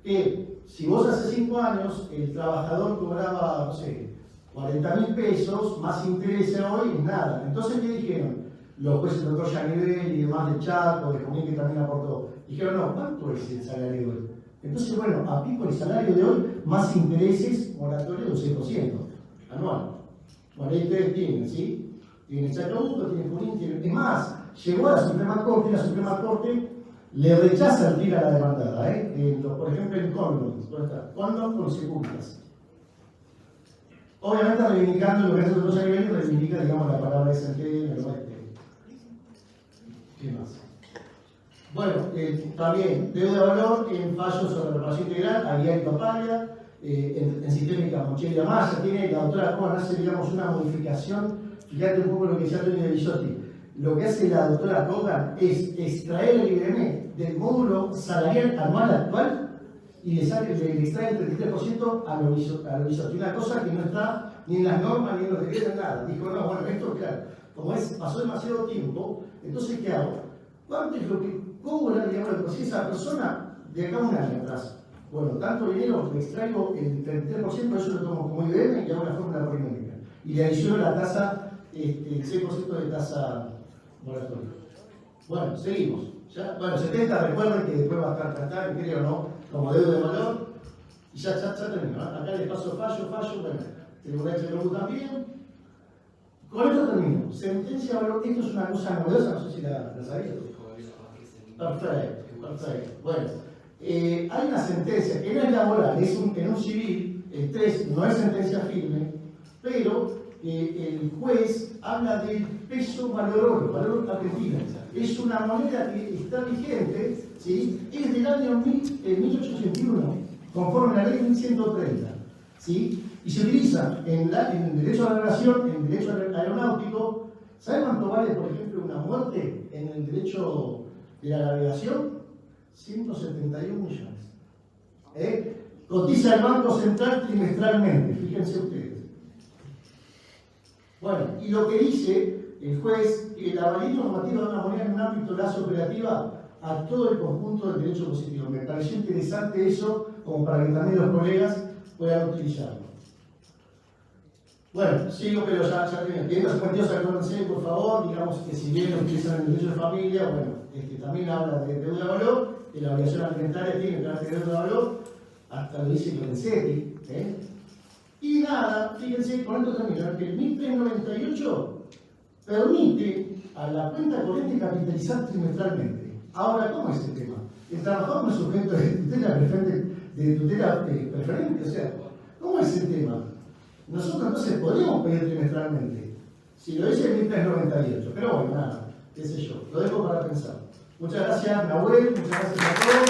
Que si vos hace 5 años el trabajador cobraba, no sé, 40.000 pesos, más intereses hoy es nada. Entonces, ¿qué dijeron? Los jueces del doctor Yanivel y demás de Chaco, de Junín, que también aportó. Dijeron, no, ¿cuánto es el salario de hoy? Entonces, bueno, aplico el salario de hoy más intereses moratorios de 6% anual. Bueno, ahí ustedes tienen, ¿sí? Tienen Chacabuco, tienen Junín, tienen... Es más, llegó a la Suprema Corte y la Suprema Corte le rechaza el tiro a la demandada, por ejemplo, en Condos, ¿dónde está? Condos con secundas. Obviamente reivindicando lo que hace el doctor Yanivel, reivindica, digamos, la palabra de Centeno, ¿qué más? Bueno, también deuda de valor en fallo sobre reparación integral, Aguiar y Papalia, en Sistémica Monchel y Amaya, tiene la doctora Cohen hace, digamos, una modificación. Fíjate un poco lo que decía Antonio de Bisotti. Lo que hace la doctora Cohen es extraer el IBM del módulo salarial anual actual y le extrae el 33% a lo Bisotti. Una cosa que no está ni en las normas ni en los decretos, nada. Dijo, no, bueno, esto, claro, como pasó demasiado tiempo, entonces, ¿qué hago? ¿Cuánto es lo que cobra, digamos, si esa persona de acá a un año atrás? Bueno, tanto dinero, le extraigo el 33%, eso lo tomo como IBM y hago una fórmula aritmética. Y le adiciono la tasa, el 6% de tasa moratoria. Bueno, seguimos. ¿Ya? Bueno, 70, recuerden que después va a estar tratado, creo, ¿no? Como deuda de valor. Y ya terminó. Acá les paso fallo, bueno, Tribunal de Perú también. Con esto termino. Sentencia de valor, esto es una cosa novedosa, no sé si la sabías. Perfecto. Bueno, hay una sentencia que no es laboral, es en un civil, el 3 no es sentencia firme, pero el juez habla del peso valor argentino. Es una moneda que está vigente, ¿sí? Es del año 1881, conforme a la ley 1130, ¿sí? Y se utiliza en el derecho a la navegación, en el derecho aeronáutico. ¿Sabe cuánto vale, por ejemplo, una muerte en el derecho de la navegación? 171 millones. Cotiza el Banco Central trimestralmente, fíjense ustedes. Bueno, y lo que dice el juez, que la validez normativa de una moneda en un ámbito de la operativa a todo el conjunto del derecho positivo. Me pareció interesante eso, como para que también los colegas puedan utilizarlo. Bueno, sigo, pero ya termino. 552, acuérdense, por favor, digamos que si bien lo utilizan en el derecho de familia, bueno, también habla de deuda de valor, que la obligación alimentaria tiene carácter de deuda de valor, hasta lo dice Lorenzetti, Y nada, fíjense, con esto termino, que el 1398 permite a la cuenta corriente capitalizar trimestralmente. Ahora, ¿cómo es el tema? El trabajador no es sujeto de tutela preferente, o sea, ¿cómo es el tema? Nosotros entonces podríamos pedir trimestralmente, si lo dice el 1398, pero bueno, nada, qué sé yo, lo dejo para pensar. Muchas gracias, Nahuel, muchas gracias a todos.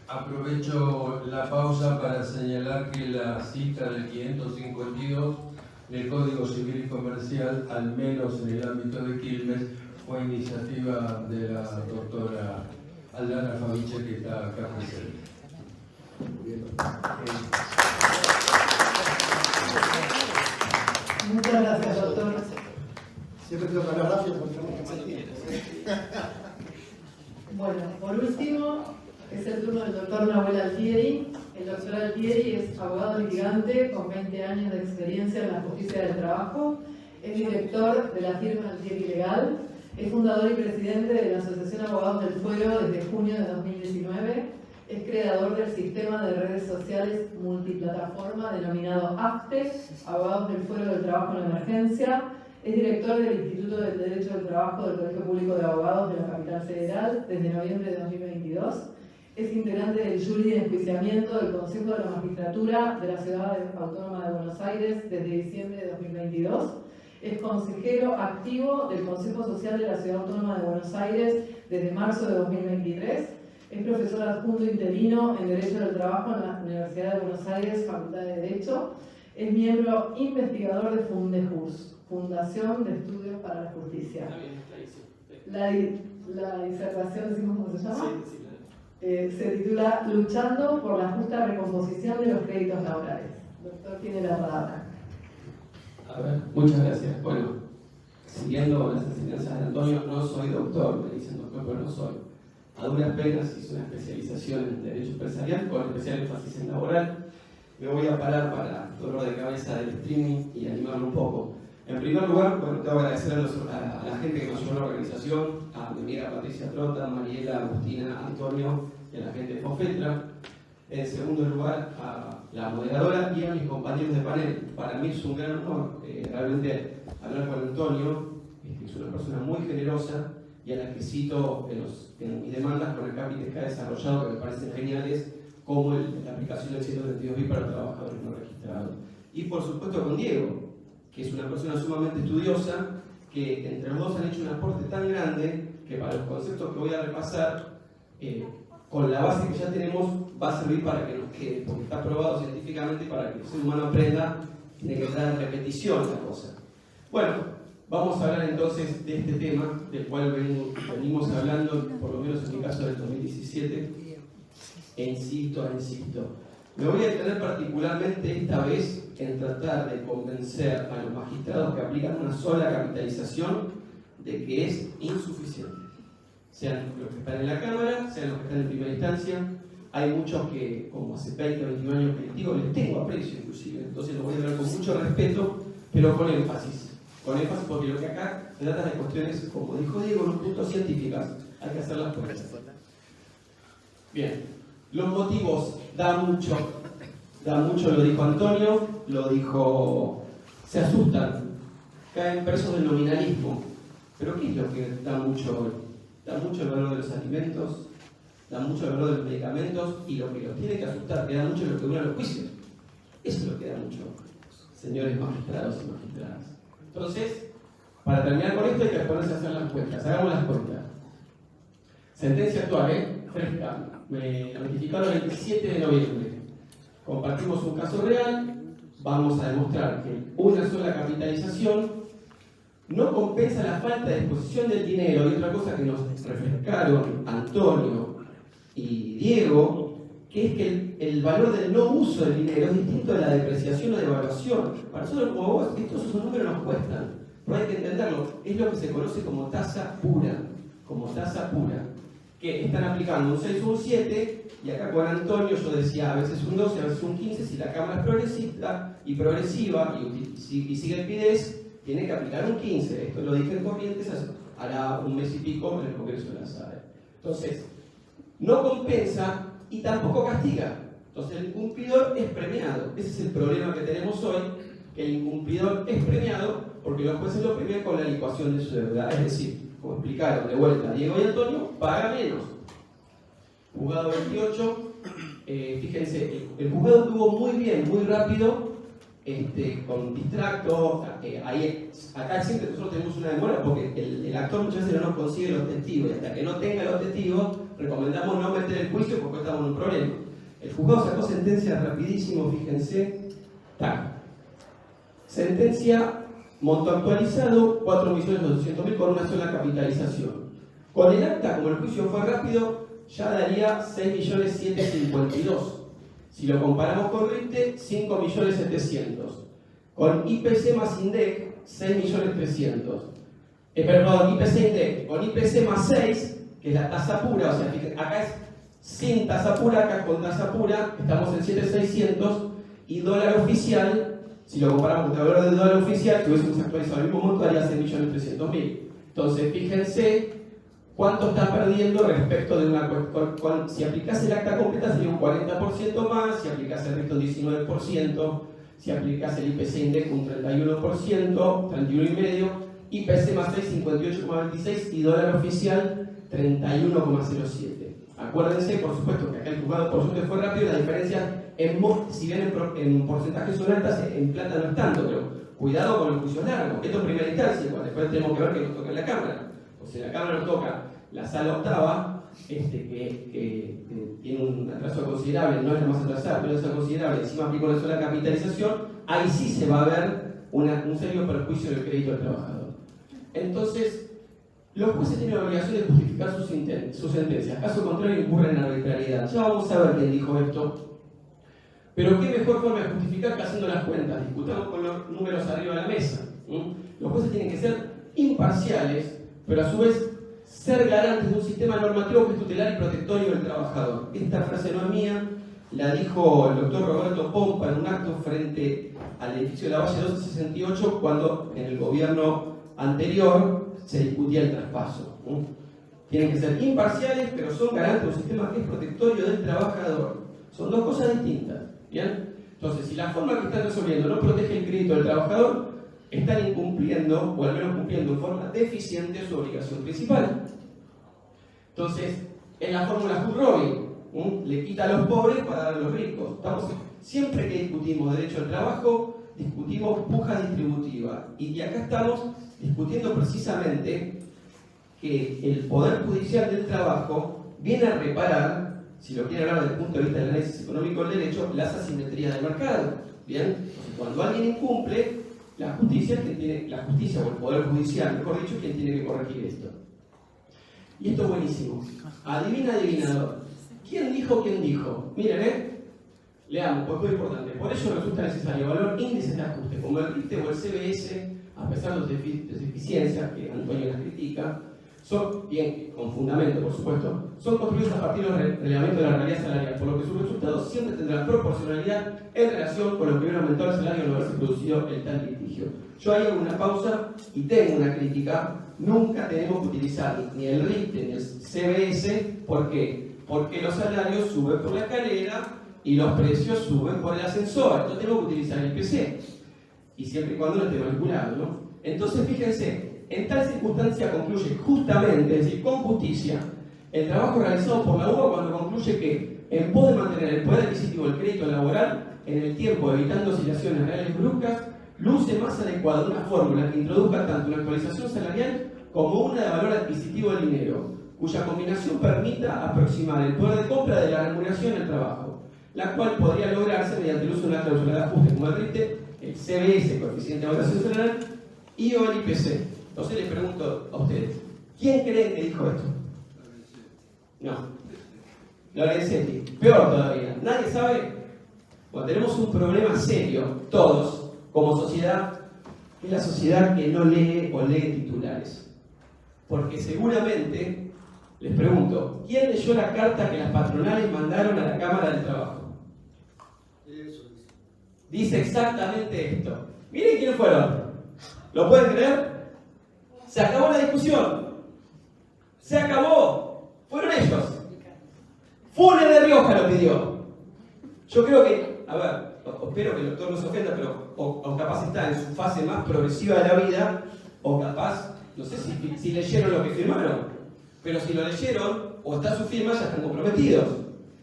Aprovecho la pausa para señalar que la cita del 552 del Código Civil y Comercial, al menos en el ámbito de Quilmes, fue iniciativa de la doctora Aldana Faviche, que está acá presente. Muchas gracias, doctor. Siempre tengo que hablar rápido porque no me Bueno, por último, es el turno del doctor Nahuel Altieri. El doctor Altieri es abogado litigante con 20 años de experiencia en la justicia del trabajo. Es director de la firma Altieri Legal. Es fundador y presidente de la Asociación de Abogados del Fuero desde junio de 2019. Es creador del sistema de redes sociales multiplataforma denominado AFTE, Abogados del Fuero del Trabajo en Emergencia. Es director del Instituto del Derecho del Trabajo del Colegio Público de Abogados de la Capital Federal desde noviembre de 2022. Es integrante del jury de enjuiciamiento del Consejo de la Magistratura de la Ciudad Autónoma de Buenos Aires desde diciembre de 2022. Es consejero activo del Consejo Social de la Ciudad Autónoma de Buenos Aires desde marzo de 2023. Es profesor adjunto interino en Derecho del Trabajo en la Universidad de Buenos Aires, Facultad de Derecho. Es miembro investigador de Fundejus, Fundación de Estudios para la Justicia. La disertación, ¿decimos cómo se llama? Se titula Luchando por la justa recomposición de los créditos laborales. Doctor, tiene la palabra. A ver, muchas gracias. Bueno, siguiendo las enseñanzas de Antonio, no soy doctor, me dicen doctor, pero no soy. A duras penas hice una especialización en Derecho Empresarial con especial énfasis en laboral. Me voy a parar para dolor de cabeza del streaming y animarlo un poco. En primer lugar, bueno, tengo que agradecer a la gente que nos ayudó a la organización, a mi amiga Patricia Trota, Mariela, Agustina, Antonio y a la gente de Fofetra. En segundo lugar, a la moderadora y a mis compañeros de panel. Para mí es un gran honor realmente hablar con Antonio, que es una persona muy generosa y a la que cito en mis demandas con el CAPIT que ha desarrollado, que me parecen geniales, como la aplicación del 132.000 para trabajadores no registrados. Y por supuesto con Diego, que es una persona sumamente estudiosa, que entre los dos han hecho un aporte tan grande que para los conceptos que voy a repasar, con la base que ya tenemos, va a servir para que nos quede, porque está probado científicamente para que el ser humano aprenda, tiene que dar repetición la cosa. Bueno, vamos a hablar entonces de este tema, del cual venimos hablando, por lo menos en mi caso del 2017, e insisto. Me voy a detener particularmente esta vez en tratar de convencer a los magistrados que aplican una sola capitalización de que es insuficiente. Sean los que están en la Cámara, sean los que están en primera instancia. Hay muchos que, como hace 20 o 21 años que les digo, les tengo aprecio inclusive. Entonces lo voy a hablar con mucho respeto, pero con énfasis. Con énfasis porque lo que acá se trata de cuestiones, como dijo Diego, en un punto científicas. Hay que hacerlas por eso. Bien, los motivos da mucho, lo dijo Antonio, lo dijo, se asustan, caen presos del nominalismo. Pero ¿qué es lo que da mucho hoy? Da mucho el valor de los alimentos, da mucho el valor de los medicamentos y lo que los tiene que asustar, que da mucho lo que duran los juicios. Eso es lo que da mucho, señores magistrados y magistradas. Entonces, para terminar con esto hay que ponerse a hacer las cuentas. Hagamos las cuentas. Sentencia actual, fresca. Me notificaron el 27 de noviembre. Compartimos un caso real. Vamos a demostrar que una sola capitalización no compensa la falta de disposición del dinero. Y otra cosa que nos refrescaron Antonio y Diego, que es que el valor del no uso del dinero es distinto de la depreciación o devaluación. Para nosotros como vos, estos esos números nos cuestan, pero hay que entenderlo. Es lo que se conoce como tasa pura, que están aplicando un 6 o un 7, y acá con Antonio yo decía a veces un 12, a veces un 15, si la Cámara es progresista y progresiva y sigue el PIDES, tiene que aplicar un 15. Esto lo dije en Corrientes hará un mes y pico en el Congreso de la SAE. Entonces, no compensa y tampoco castiga. Entonces el incumplidor es premiado. Ese es el problema que tenemos hoy, que el incumplidor es premiado porque los jueces lo premian con la licuación de su deuda. Es decir, como explicaron de vuelta Diego y Antonio, paga menos. Juzgado 28, fíjense, el juzgado estuvo muy bien, muy rápido, con distracto. Acá siempre nosotros tenemos una demora porque el actor muchas veces no nos consigue los testigos, y hasta que no tenga los testigos recomendamos no meter el juicio porque estamos en un problema. El juzgado sacó sentencia rapidísimo, fíjense. Sentencia, monto actualizado, 4.200.000 con una sola capitalización. Con el acta, como el juicio fue rápido, ya daría 6.752.000. Si lo comparamos con RITE, 5.700.000. Con IPC más INDEC, 6.300.000. Perdón, IPC INDEC. Con IPC más 6, que es la tasa pura, o sea, acá es sin tasa pura, acá con tasa pura, estamos en 7.600, y dólar oficial, si lo comparamos con el valor del dólar oficial, si hubiésemos actualizado el mismo monto, daría 6.300.000. Entonces, fíjense cuánto está perdiendo respecto de una cuestión. Si aplicase el acta completa sería un 40% más, si aplicase el resto un 19%, si aplicase el IPC INDEC un 31%, 31,5%, IPC más 6, 58,26 y dólar oficial 31,07. Acuérdense, por supuesto, que acá el juzgado por suerte fue rápido, la diferencia, si bien en porcentajes son altas, en plata no es tanto, pero cuidado con los juicios largos. Esto es primera instancia, cuando después tenemos que ver que nos toca en la Cámara. O sea, en la Cámara nos toca la sala octava, que tiene un atraso considerable, no es la más atrasada, pero es considerable, encima aplica una sola capitalización, ahí sí se va a ver un serio perjuicio del crédito del trabajador. Entonces, los jueces tienen la obligación de justificar sus sentencias, caso contrario incurren en arbitrariedad. Ya vamos a ver quién dijo esto. Pero qué mejor forma de justificar que haciendo las cuentas, discutamos con los números arriba de la mesa. Los jueces tienen que ser imparciales, pero a su vez ser garantes de un sistema normativo que es tutelar y protectorio del trabajador. Esta frase no es mía, la dijo el doctor Roberto Pompa en un acto frente al edificio de la Valle 1268 cuando en el gobierno anterior se discutía el traspaso. Tienen que ser imparciales, pero son garantes de un sistema que es protectorio del trabajador. Son dos cosas distintas. ¿Bien? Entonces, si la forma que están resolviendo no protege el crédito del trabajador, están incumpliendo, o al menos cumpliendo en forma deficiente, su obligación principal. Entonces, en la fórmula Hood-Robin, le quita a los pobres para dar a los ricos. Siempre que discutimos derecho al trabajo, discutimos puja distributiva. Y acá estamos discutiendo precisamente que el Poder Judicial del Trabajo viene a reparar, si lo quieren hablar desde el punto de vista del análisis económico del derecho, las asimetrías del mercado. ¿Bien? Entonces, cuando alguien incumple, la justicia o el Poder Judicial, mejor dicho, quien tiene que corregir esto. Y esto es buenísimo. Adivina, adivinador. ¿Quién dijo? Miren, leamos, pues es muy importante. Por ello resulta necesario evaluar índices de ajuste, como el RITE o el CBS, a pesar de sus deficiencias, que Antonio las critica, son, bien, con fundamento por supuesto, son construidos a partir del relevamiento de la realidad salarial, por lo que sus resultados siempre tendrán proporcionalidad en relación con lo que hubiera aumentado el salario al no haberse producido el tal litigio. Yo ahí hago una pausa y tengo una crítica. Nunca tenemos que utilizar ni el RITE ni el CBS. ¿Por qué? Porque los salarios suben por la escalera y los precios suben por el ascensor. Entonces tenemos que utilizar el IPC. Y siempre y cuando no esté manipulado, ¿no? Entonces fíjense, en tal circunstancia concluye justamente, es decir, con justicia, el trabajo realizado por la UBA cuando concluye que, en pos de mantener el poder adquisitivo del crédito laboral en el tiempo, evitando oscilaciones reales bruscas, luce más adecuada una fórmula que introduzca tanto una actualización salarial como una de valor adquisitivo del dinero, cuya combinación permita aproximar el poder de compra de la remuneración del trabajo, la cual podría lograrse mediante el uso de una cláusula de ajuste como el RITE, el CBS, coeficiente de variación salarial, y o el IPC. Entonces les pregunto a ustedes, ¿quién creen que dijo esto? No. Lorenzetti. Peor todavía. ¿Nadie sabe? Bueno, tenemos un problema serio, todos, como sociedad, que es la sociedad que no lee o lee titulares. Porque seguramente, les pregunto, ¿quién leyó la carta que las patronales mandaron a la Cámara del Trabajo? Dice exactamente esto. Miren quiénes fueron. ¿Lo pueden creer? Se acabó la discusión. Se acabó. Fueron ellos. Funes de Rioja lo pidió. Yo creo que, a ver, espero que el doctor no se ofenda, pero o capaz está en su fase más progresiva de la vida, o capaz, no sé si leyeron lo que firmaron, pero si lo leyeron, o está su firma, ya están comprometidos.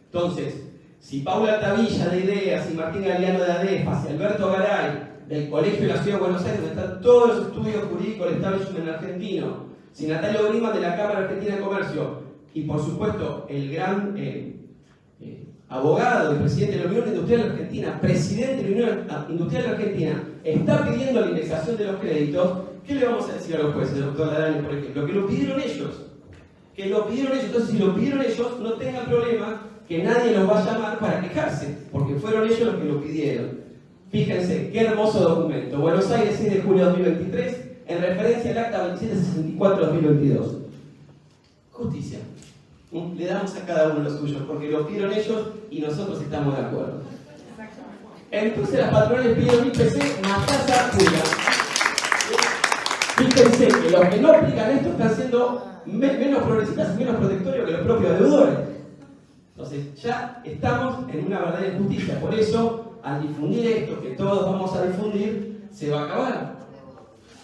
Entonces, si Paula Tavilla de IDEA, si Martín Galeano de ADEFA, si Alberto Garay, del Colegio de la Ciudad de Buenos Aires, donde están todos los estudios jurídicos del establishment argentino, si Natalio Grima de la Cámara Argentina de Comercio, y por supuesto el gran abogado y presidente de la Unión Industrial Argentina, presidente de la Unión Industrial Argentina, está pidiendo la indexación de los créditos, ¿qué le vamos a decir a los jueces, doctor Larani, por ejemplo? Que lo pidieron ellos. Que lo pidieron ellos. Entonces, si lo pidieron ellos, no tengan problema que nadie los va a llamar para quejarse, porque fueron ellos los que lo pidieron. Fíjense, qué hermoso documento. Buenos Aires, 6 de junio de 2023, en referencia al acta 2764-2022. Justicia. Le damos a cada uno los suyos, porque lo pidieron ellos y nosotros estamos de acuerdo. Entonces las patronales pidieron IPC más tasa pura. Fíjense que los que no aplican esto están siendo menos progresistas y menos protectorios que los propios deudores. Entonces ya estamos en una verdadera injusticia. Por eso, al difundir esto que todos vamos a difundir, se va a acabar.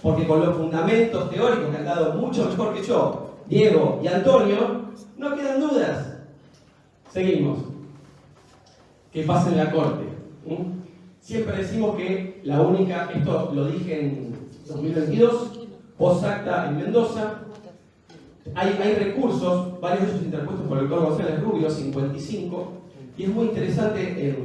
Porque con los fundamentos teóricos que han dado mucho mejor que yo, Diego y Antonio, no quedan dudas. Seguimos. ¿Qué pasa en la Corte? Siempre decimos que la única, esto lo dije en 2022, post-acta en Mendoza, hay recursos, varios de ellos interpuestos por el doctor González Rubio, 55, y es muy interesante,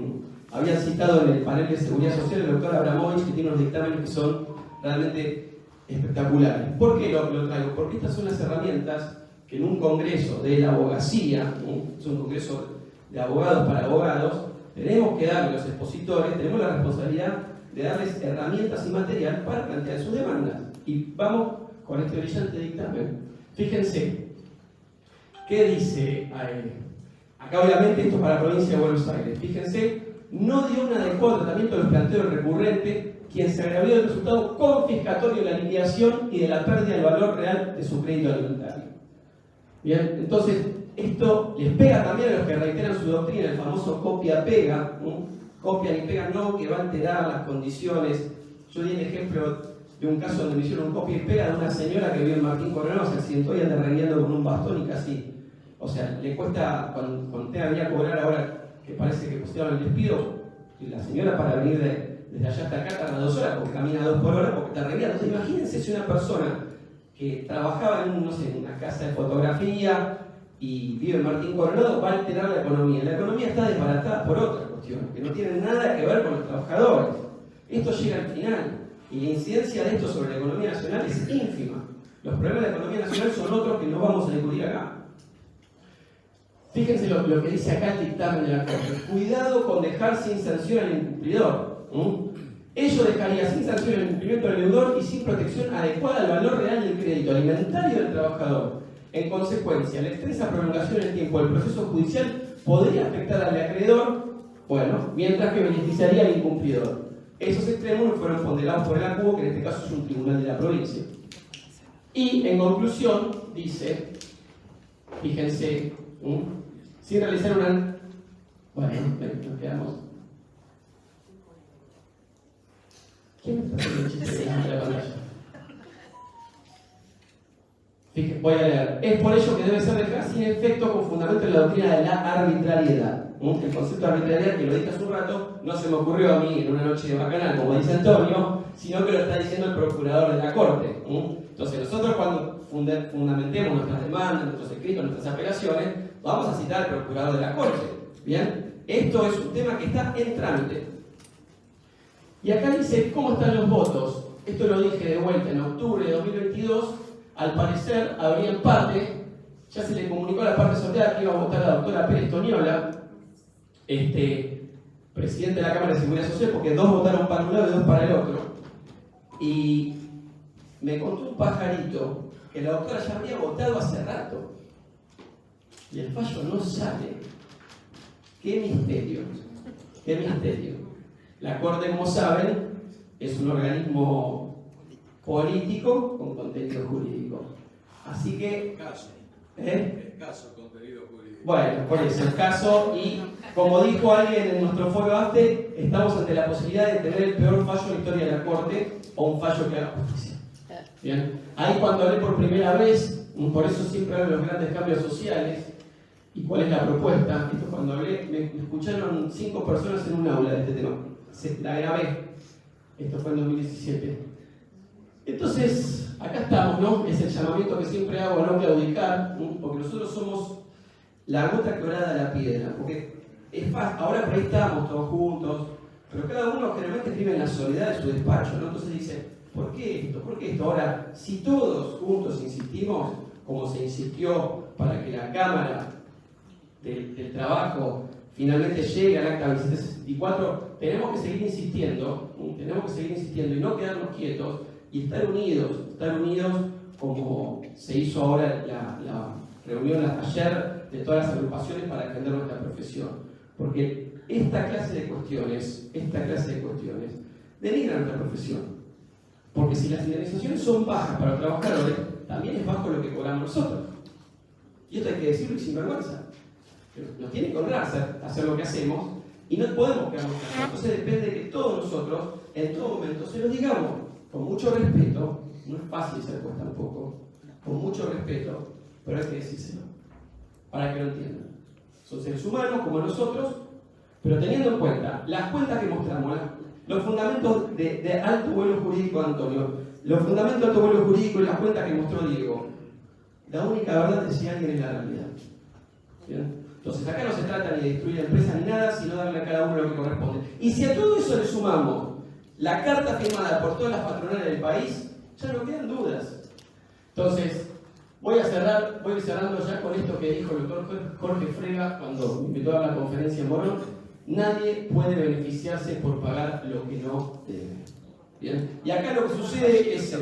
habían citado en el panel de seguridad social el doctor Abramovich, que tiene unos dictámenes que son realmente espectaculares. ¿Por qué lo traigo? Porque estas son las herramientas que en un congreso de la abogacía, es un congreso de abogados para abogados, tenemos que darle a los expositores, tenemos la responsabilidad de darles herramientas y material para plantear sus demandas. Y vamos con este brillante dictamen. Fíjense, ¿qué dice? Acá obviamente esto es para la provincia de Buenos Aires. Fíjense, no dio un adecuado tratamiento de los planteos recurrentes, quien se agravió del resultado confiscatorio de la liquidación y de la pérdida del valor real de su crédito alimentario. Bien, entonces, esto les pega también a los que reiteran su doctrina, el famoso copia-pega, copia y pega no, que va a alterar las condiciones. Yo di el ejemplo de un caso donde me hicieron un copia y pega de una señora que vive en Martín Coronado, se accidentó y anda rengueando con un bastón y casi, o sea, le cuesta, cuando tenga que venir a cobrar ahora, que parece que pusieron el despido, y la señora para venir desde allá hasta acá tarda 2 horas, porque camina 2 por hora, porque está rengueando. Entonces imagínense si una persona que trabajaba en, no sé, en una casa de fotografía y vive en Martín Coronado, va a alterar la economía. La economía está desbaratada por otra cuestión, que no tiene nada que ver con los trabajadores. Esto llega al final, y la incidencia de esto sobre la economía nacional es ínfima. Los problemas de la economía nacional son otros que no vamos a discutir acá. Fíjense lo que dice acá el dictamen de la Corte. Cuidado con dejar sin sanción al incumplidor. Ello dejaría sin sanción el incumplimiento del deudor y sin protección adecuada al valor real del crédito alimentario del trabajador. En consecuencia, la extensa prolongación en el tiempo del proceso judicial podría afectar al acreedor, mientras que beneficiaría al incumplidor. Esos extremos fueron ponderados por el ACUO, que en este caso es un tribunal de la provincia. Y en conclusión, dice, fíjense, sin realizar una... Bueno, nos quedamos... ¿Quién me está haciendo el chiste de la pantalla? Fíjense, voy a leer. Es por ello que debe ser dejada sin efecto con fundamento en la doctrina de la arbitrariedad. El concepto de arbitrariedad, que lo dije hace un rato, no se me ocurrió a mí en una noche de bacanal, como dice Antonio, sino que lo está diciendo el procurador de la Corte. Entonces nosotros cuando fundamentemos nuestras demandas, nuestros escritos, nuestras apelaciones, vamos a citar al procurador de la Corte. ¿Bien? Esto es un tema que está en trámite. Y acá dice cómo están los votos. Esto lo dije de vuelta en octubre de 2022. Al parecer habría empate. Ya se le comunicó a la parte sorteada que iba a votar a la doctora Pérez Toñola, presidente de la Cámara de Seguridad Social, porque 2 votaron para un lado y 2 para el otro. Y me contó un pajarito que la doctora ya había votado hace rato. Y el fallo no sale. ¡Qué misterio! ¡Qué misterio! La Corte, como saben, es un organismo político con contenido jurídico. Así que... Escaso contenido jurídico. Bueno, por eso, escaso, y como dijo alguien en nuestro foro AFTE, estamos ante la posibilidad de tener el peor fallo en la historia de la Corte o un fallo que haga justicia. Bien, ahí cuando hablé por primera vez, por eso siempre hablo de los grandes cambios sociales y cuál es la propuesta. Esto cuando hablé, me escucharon 5 personas en un aula de este tema. La grabé. Esto fue en 2017. Entonces, acá estamos, ¿no? Es el llamamiento que siempre hago a no claudicar, porque nosotros somos la gota quebrada de la piedra. Porque es fácil, ahora por ahí estamos todos juntos, pero cada uno generalmente escribe en la soledad de su despacho, ¿no? Entonces dice, ¿por qué esto? ¿Por qué esto? Ahora, si todos juntos insistimos, como se insistió para que la Cámara del Trabajo finalmente llegue al acta 2764, tenemos que seguir insistiendo y no quedarnos quietos y estar unidos como se hizo ahora la reunión ayer de todas las agrupaciones para defender nuestra profesión. Porque esta clase de cuestiones denigran nuestra profesión. Porque si las indemnizaciones son bajas para los trabajadores, también es bajo lo que cobramos nosotros. Y esto hay que decirlo y sin vergüenza. Nos tiene que honrar hacer lo que hacemos y no podemos quedarnos callados. Entonces depende de que todos nosotros, en todo momento, se lo digamos con mucho respeto. No es fácil ser juez tampoco, con mucho respeto, pero hay que decírselo para que lo entiendan. Son seres humanos como nosotros, pero teniendo en cuenta las cuentas que mostramos, los fundamentos de alto vuelo jurídico, Antonio, los fundamentos de alto vuelo jurídico y las cuentas que mostró Diego, la única verdad de si alguien es la realidad. ¿Bien? Entonces acá no se trata ni de destruir la empresa ni nada, sino darle a cada uno lo que corresponde. Y si a todo eso le sumamos la carta firmada por todas las patronales del país, ya no quedan dudas. Entonces, voy cerrando ya con esto que dijo el doctor Jorge Frega cuando me invitó a la conferencia en Morón. Nadie puede beneficiarse por pagar lo que no debe. ¿Bien? Y acá lo que sucede es eso.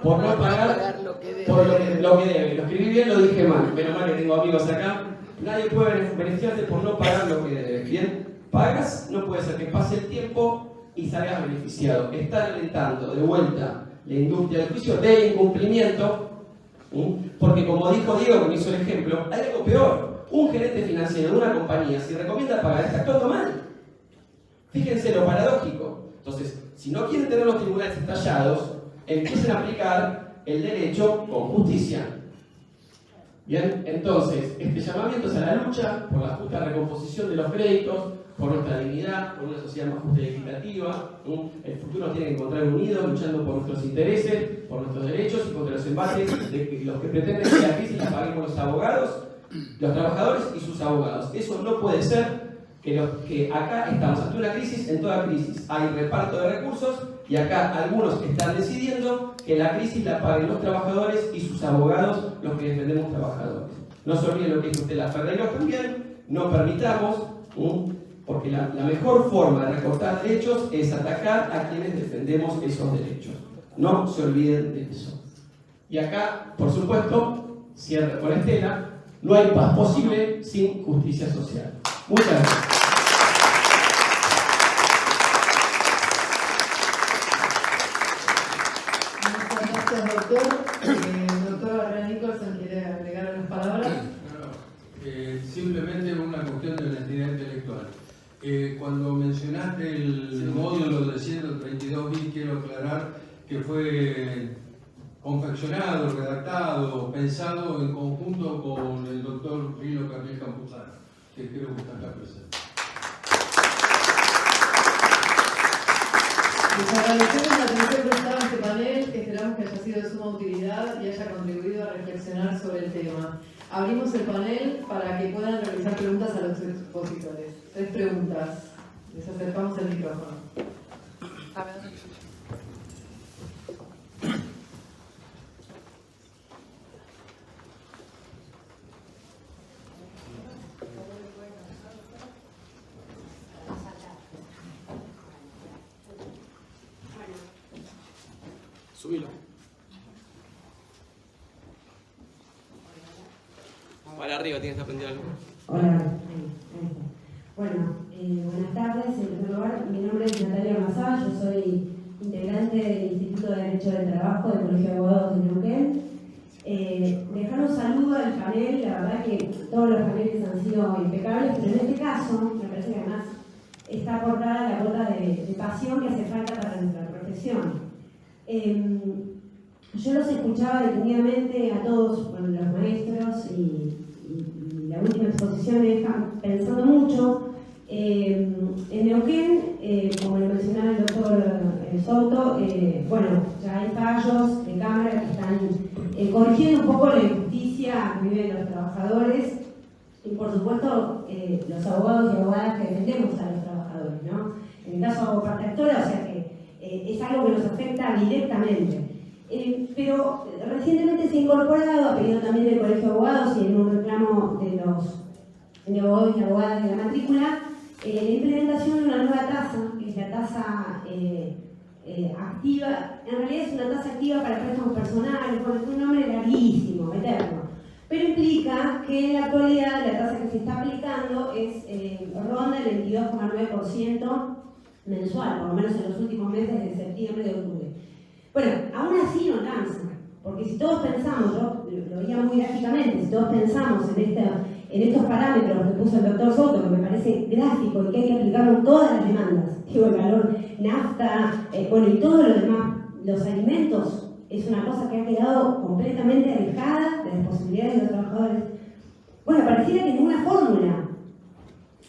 Por no pagar lo que debe. Lo escribí bien, lo dije mal. Menos mal que tengo amigos acá. Nadie puede beneficiarse por no pagar lo que debe. Bien, pagas, no puede ser que pase el tiempo y salgas beneficiado. Está alentando de vuelta la industria del juicio de incumplimiento, porque como dijo Diego, que me hizo el ejemplo, hay algo peor. Un gerente financiero de una compañía, si recomienda pagar, está actuando mal. Fíjense lo paradójico. Entonces, si no quieren tener los tribunales estallados, empiecen a aplicar el derecho con justicia. Bien, entonces, este llamamiento es a la lucha por la justa recomposición de los créditos, por nuestra dignidad, por una sociedad más justa y equitativa. El futuro nos tiene que encontrar unidos, luchando por nuestros intereses, por nuestros derechos y contra los embates de los que pretenden que la crisis la paguemos los abogados, los trabajadores y sus abogados. Eso no puede ser. Que acá estamos ante una crisis, en toda crisis hay reparto de recursos y acá algunos están decidiendo que la crisis la paguen los trabajadores y sus abogados, los que defendemos trabajadores. No se olviden lo que dijo Estela Ferreiro también, no permitamos, porque la mejor forma de recortar derechos es atacar a quienes defendemos esos derechos. No se olviden de eso. Y acá, por supuesto, cierre con Estela, no hay paz posible sin justicia social. Muchas gracias. Muchas gracias, doctor. Doctor Barrera Nicholson, ¿quiere agregar unas palabras? Simplemente una cuestión de honestidad intelectual. Cuando mencionaste el módulo de 132.000, quiero aclarar que fue confeccionado, redactado, pensado en conjunto con el doctor Rino Carriel Campuzano, que creo que está acá presente. Les agradecemos la atención prestada a este panel, esperamos que haya sido de suma utilidad y haya contribuido a reflexionar sobre el tema. Abrimos el panel para que puedan realizar preguntas a los expositores. 3 preguntas. Les acercamos el micrófono. Subilo. Para arriba tienes que aprender algo. Hola. Bueno, buenas tardes. En primer lugar, mi nombre es Natalia Mazá, yo soy integrante del Instituto de Derecho del Trabajo del Colegio de Abogados de Neuquén. Dejar un saludo al panel, la verdad que todos los paneles han sido impecables, pero en este caso, me parece que además está aportada la cuota de pasión que hace falta para nuestra profesión. Yo los escuchaba detenidamente a todos, bueno, los maestros, y la última exposición me deja pensando mucho. En Neuquén, como lo mencionaba el doctor Souto, bueno, ya hay fallos de Cámara que están corrigiendo un poco la injusticia que viven los trabajadores y, por supuesto, los abogados y abogadas que defendemos a los trabajadores, ¿no? En el caso de parte actora, o sea que es algo que nos afecta directamente. Pero recientemente se ha incorporado, a pedido también del Colegio de Abogados y en un reclamo de los abogados y abogadas de la matrícula, la implementación de una nueva tasa, que es la tasa activa. En realidad es una tasa activa para préstamos personales, bueno, es un nombre larguísimo, eterno, pero implica que en la actualidad la tasa que se está aplicando ronda el 22,9% mensual, por lo menos en los últimos meses de septiembre y de octubre. Bueno, aún así no alcanza, porque si todos pensamos, yo lo veía muy gráficamente, si todos pensamos en estos parámetros que puso el doctor Soto, que me parece gráfico y que hay que aplicarlo en todas las demandas, digo, el valor nafta, bueno, y todo lo demás, los alimentos, es una cosa que ha quedado completamente alejada de las posibilidades de los trabajadores. Bueno, pareciera que ninguna fórmula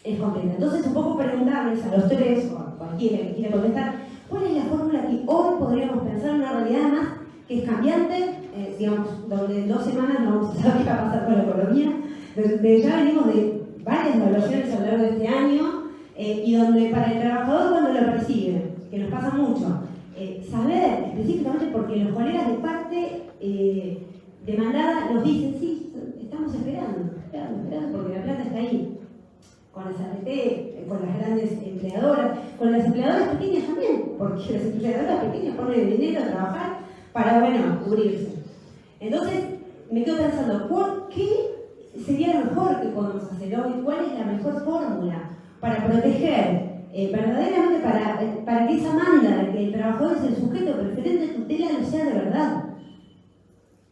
es completa. Entonces, un poco preguntarles a los tres, o a cualquiera que quiera contestar, ¿cuál es la fórmula que hoy podríamos pensar en una realidad más que es cambiante, digamos, donde en 2 semanas no vamos a saber qué va a pasar con la economía, donde ya venimos de varias evaluaciones a lo largo de este año, y donde para el trabajador cuando lo percibe, que nos pasa mucho, saber específicamente porque los colegas de parte demandada nos dicen, sí, estamos esperando, porque la plata está ahí. con las APT, con las grandes empleadoras, con las empleadoras pequeñas también, porque las empleadoras pequeñas ponen el dinero a trabajar para, bueno, cubrirse. Entonces, me quedo pensando, ¿qué sería lo mejor que podemos hacer hoy? ¿Cuál es la mejor fórmula para proteger, verdaderamente para que esa manda de que el trabajador es el sujeto preferente de tutela no sea de verdad?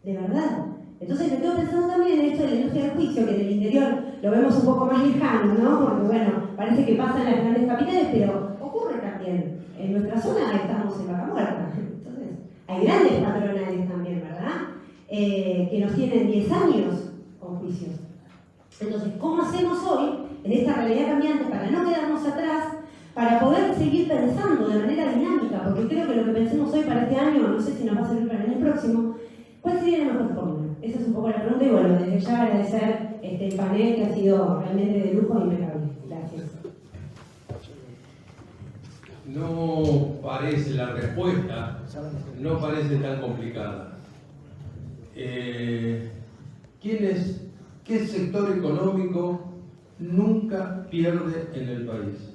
De verdad. Entonces me quedo pensando también en esto de la industria del juicio, que en el interior lo vemos un poco más lejano, ¿no? Porque bueno, parece que pasa en las grandes capitales, pero ocurre también. En nuestra zona estamos en Vaca Muerta. Entonces, hay grandes patronales también, ¿verdad? Que nos tienen 10 años con juicios. Entonces, ¿cómo hacemos hoy, en esta realidad cambiante, para no quedarnos atrás, para poder seguir pensando de manera dinámica? Porque creo que lo que pensemos hoy para este año, no sé si nos va a servir para el año próximo, ¿cuál sería la mejor fórmula? Esa es un poco la pregunta y bueno, desde ya agradecer el panel que ha sido realmente de lujo e impecable. Gracias. No parece, la respuesta no parece tan complicada. ¿Qué sector económico nunca pierde en el país?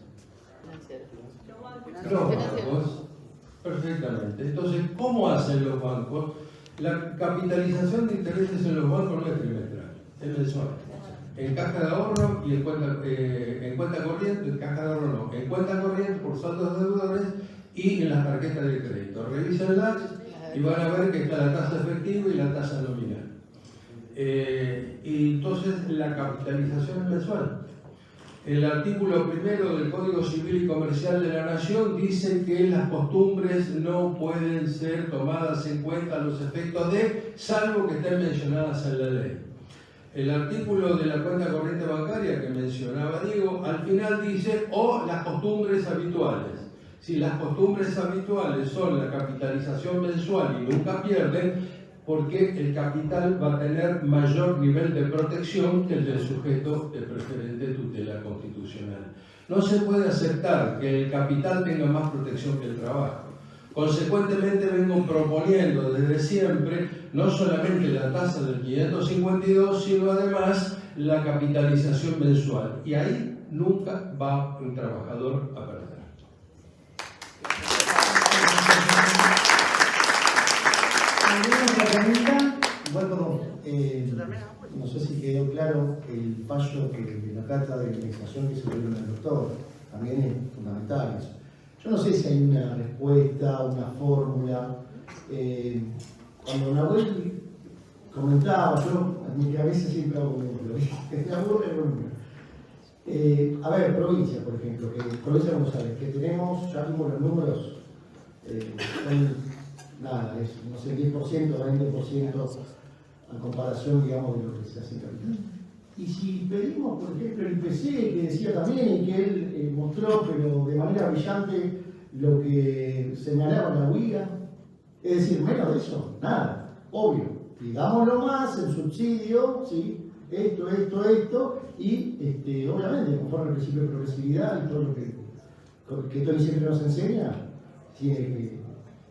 Los bancos, perfectamente. Entonces, ¿cómo hacen los bancos? La capitalización de intereses en los bancos no es trimestral, es mensual. En caja de ahorro y en cuenta corriente, en caja de ahorro no, en cuenta corriente por saldos deudores y en las tarjetas de crédito. Revísenlas y van a ver que está la tasa efectiva y la tasa nominal. Y entonces la capitalización es mensual. El artículo 1 del Código Civil y Comercial de la Nación dice que las costumbres no pueden ser tomadas en cuenta a los efectos de, salvo que estén mencionadas en la ley. El artículo de la cuenta corriente bancaria que mencionaba Diego, al final dice, o las costumbres habituales. Si las costumbres habituales son la capitalización mensual y nunca pierden, porque el capital va a tener mayor nivel de protección que el del sujeto de preferente tutela constitucional. No se puede aceptar que el capital tenga más protección que el trabajo. Consecuentemente vengo proponiendo desde siempre no solamente la tasa del 552, sino además la capitalización mensual. Y ahí nunca va un trabajador a perder. Bueno, no sé si quedó claro el fallo de la carta de indemnización que se dio en el doctor. También es fundamental eso. Yo no sé si hay una respuesta, una fórmula. Cuando Nahuel comentaba, yo en mi cabeza siempre hago un número, me aburre el número. A ver, provincia, por ejemplo, provincia de Buenos Aires, que tenemos, ya vimos los números, nada, es, no sé, 10%, 20% a comparación, digamos, de lo que se hace en capital. Y si pedimos, por ejemplo, el IPC, que decía también, y que él mostró, pero de manera brillante, lo que señalaba la UIA, es decir, menos de eso, nada, obvio. Digámoslo más, el subsidio, ¿sí? Esto, y obviamente, conforme al principio de progresividad y todo lo que Tony siempre nos enseña,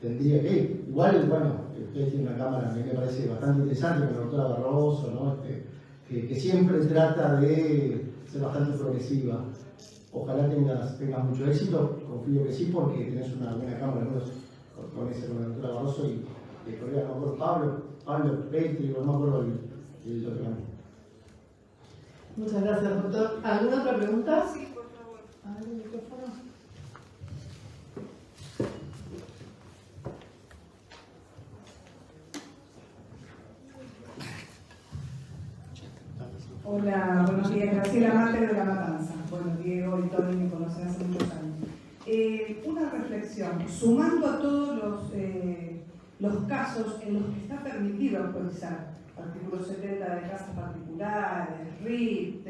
tendría que ir. Igual, bueno, ustedes tienen una cámara, a mí me parece bastante interesante con la doctora Barroso, ¿no? Que siempre trata de ser bastante progresiva. Ojalá tengas mucho éxito, confío que sí, porque tenés una buena cámara, ¿no? con la doctora Barroso y el colega, no me acuerdo, Pablo Petri, no me acuerdo el otro camino. Muchas gracias, doctor. ¿Alguna otra pregunta? Sí, por favor. A ver, el micrófono. Hola, buenos días. Graciela Mate de La Matanza. Bueno, Diego y Tony me conocen hace muchos años. Una reflexión. Sumando a todos los casos en los que está permitido autorizar, artículo 70 de casas particulares, RIT,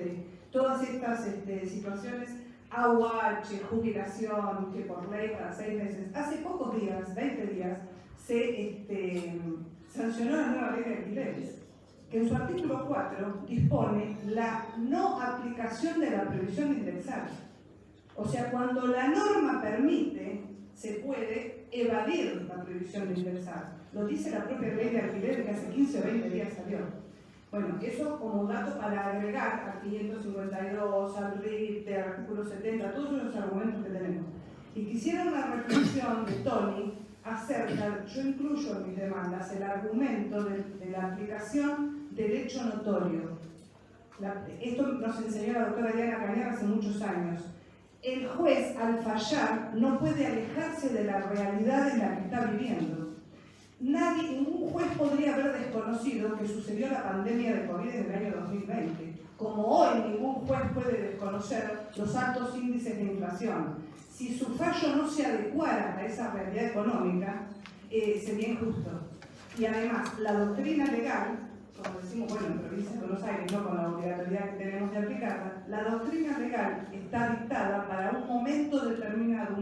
todas estas situaciones, AUH, jubilación, que por ley cada 6 meses, hace pocos días, 20 días, se sancionó la nueva ley de alquileres, que en su artículo 4 dispone la no aplicación de la previsión de indexar. O sea, cuando la norma permite, se puede evadir la previsión de indexar. Lo dice la propia ley de alquiler que hace 15 o 20 días salió. Bueno, eso como dato para agregar al 552, al RIT, al artículo 70, todos los argumentos que tenemos. Y quisiera una reflexión de Tony acerca, yo incluyo en mis demandas el argumento de la aplicación del hecho notorio. Esto nos enseñó la doctora Diana Cañar hace muchos años. El juez, al fallar, no puede alejarse de la realidad en la que está viviendo. Ningún juez podría haber desconocido que sucedió la pandemia de COVID en el año 2020, como hoy ningún juez puede desconocer los altos índices de inflación. Si su fallo no se adecuara a esa realidad económica, sería injusto. Y además, la doctrina legal, como decimos, bueno, en provincia de Buenos Aires, no con la obligatoriedad que tenemos de aplicarla, la doctrina legal está dictada para un momento determinado,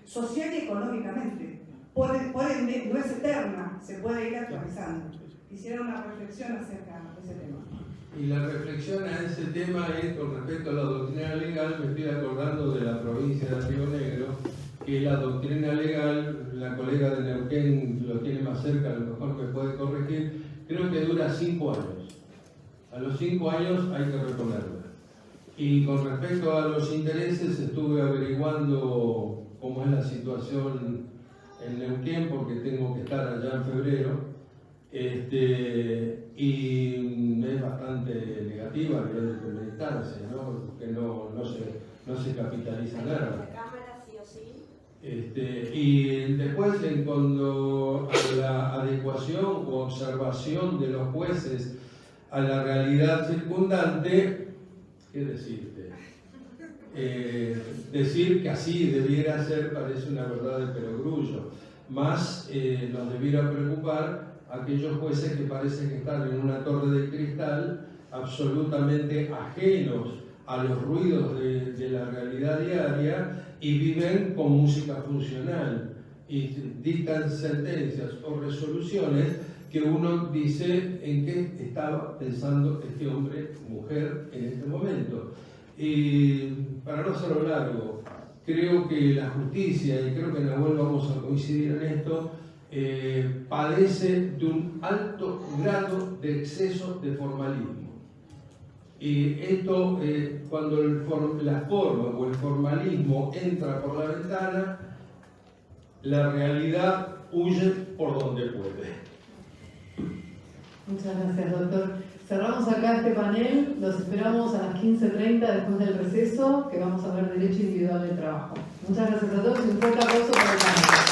social y económicamente. Por ende, no es eterna, se puede ir actualizando. Quisiera una reflexión acerca de ese tema. Y la reflexión a ese tema es con respecto a la doctrina legal. Me estoy acordando de la provincia de Río Negro, que la doctrina legal, la colega de Neuquén lo tiene más cerca, a lo mejor me puede corregir, creo que dura 5 años. A los 5 años hay que reponerla. Y con respecto a los intereses, estuve averiguando cómo es la situación en Neuquén, porque tengo que estar allá en febrero, y es bastante negativa a nivel de militancia, ¿no? Que no se capitaliza nada. Cámara, sí o sí. Y después, en cuanto a la adecuación o observación de los jueces a la realidad circundante, ¿qué decirte? Decir que así debiera ser parece una verdad de perogrullo. Más nos debiera preocupar aquellos jueces que parecen que están en una torre de cristal, absolutamente ajenos a los ruidos de la realidad diaria, y viven con música funcional y dictan sentencias o resoluciones que uno dice en qué estaba pensando este hombre, mujer, en este momento. Y para no hacerlo largo, creo que la justicia, y creo que en Nahuel vamos a coincidir en esto, padece de un alto grado de exceso de formalismo. Y esto, cuando la forma o el formalismo entra por la ventana, la realidad huye por donde puede. Muchas gracias, doctor. Cerramos acá este panel, los esperamos a las 15:30 después del receso, que vamos a ver derecho individual del trabajo. Muchas gracias a todos y un fuerte aplauso para el panel.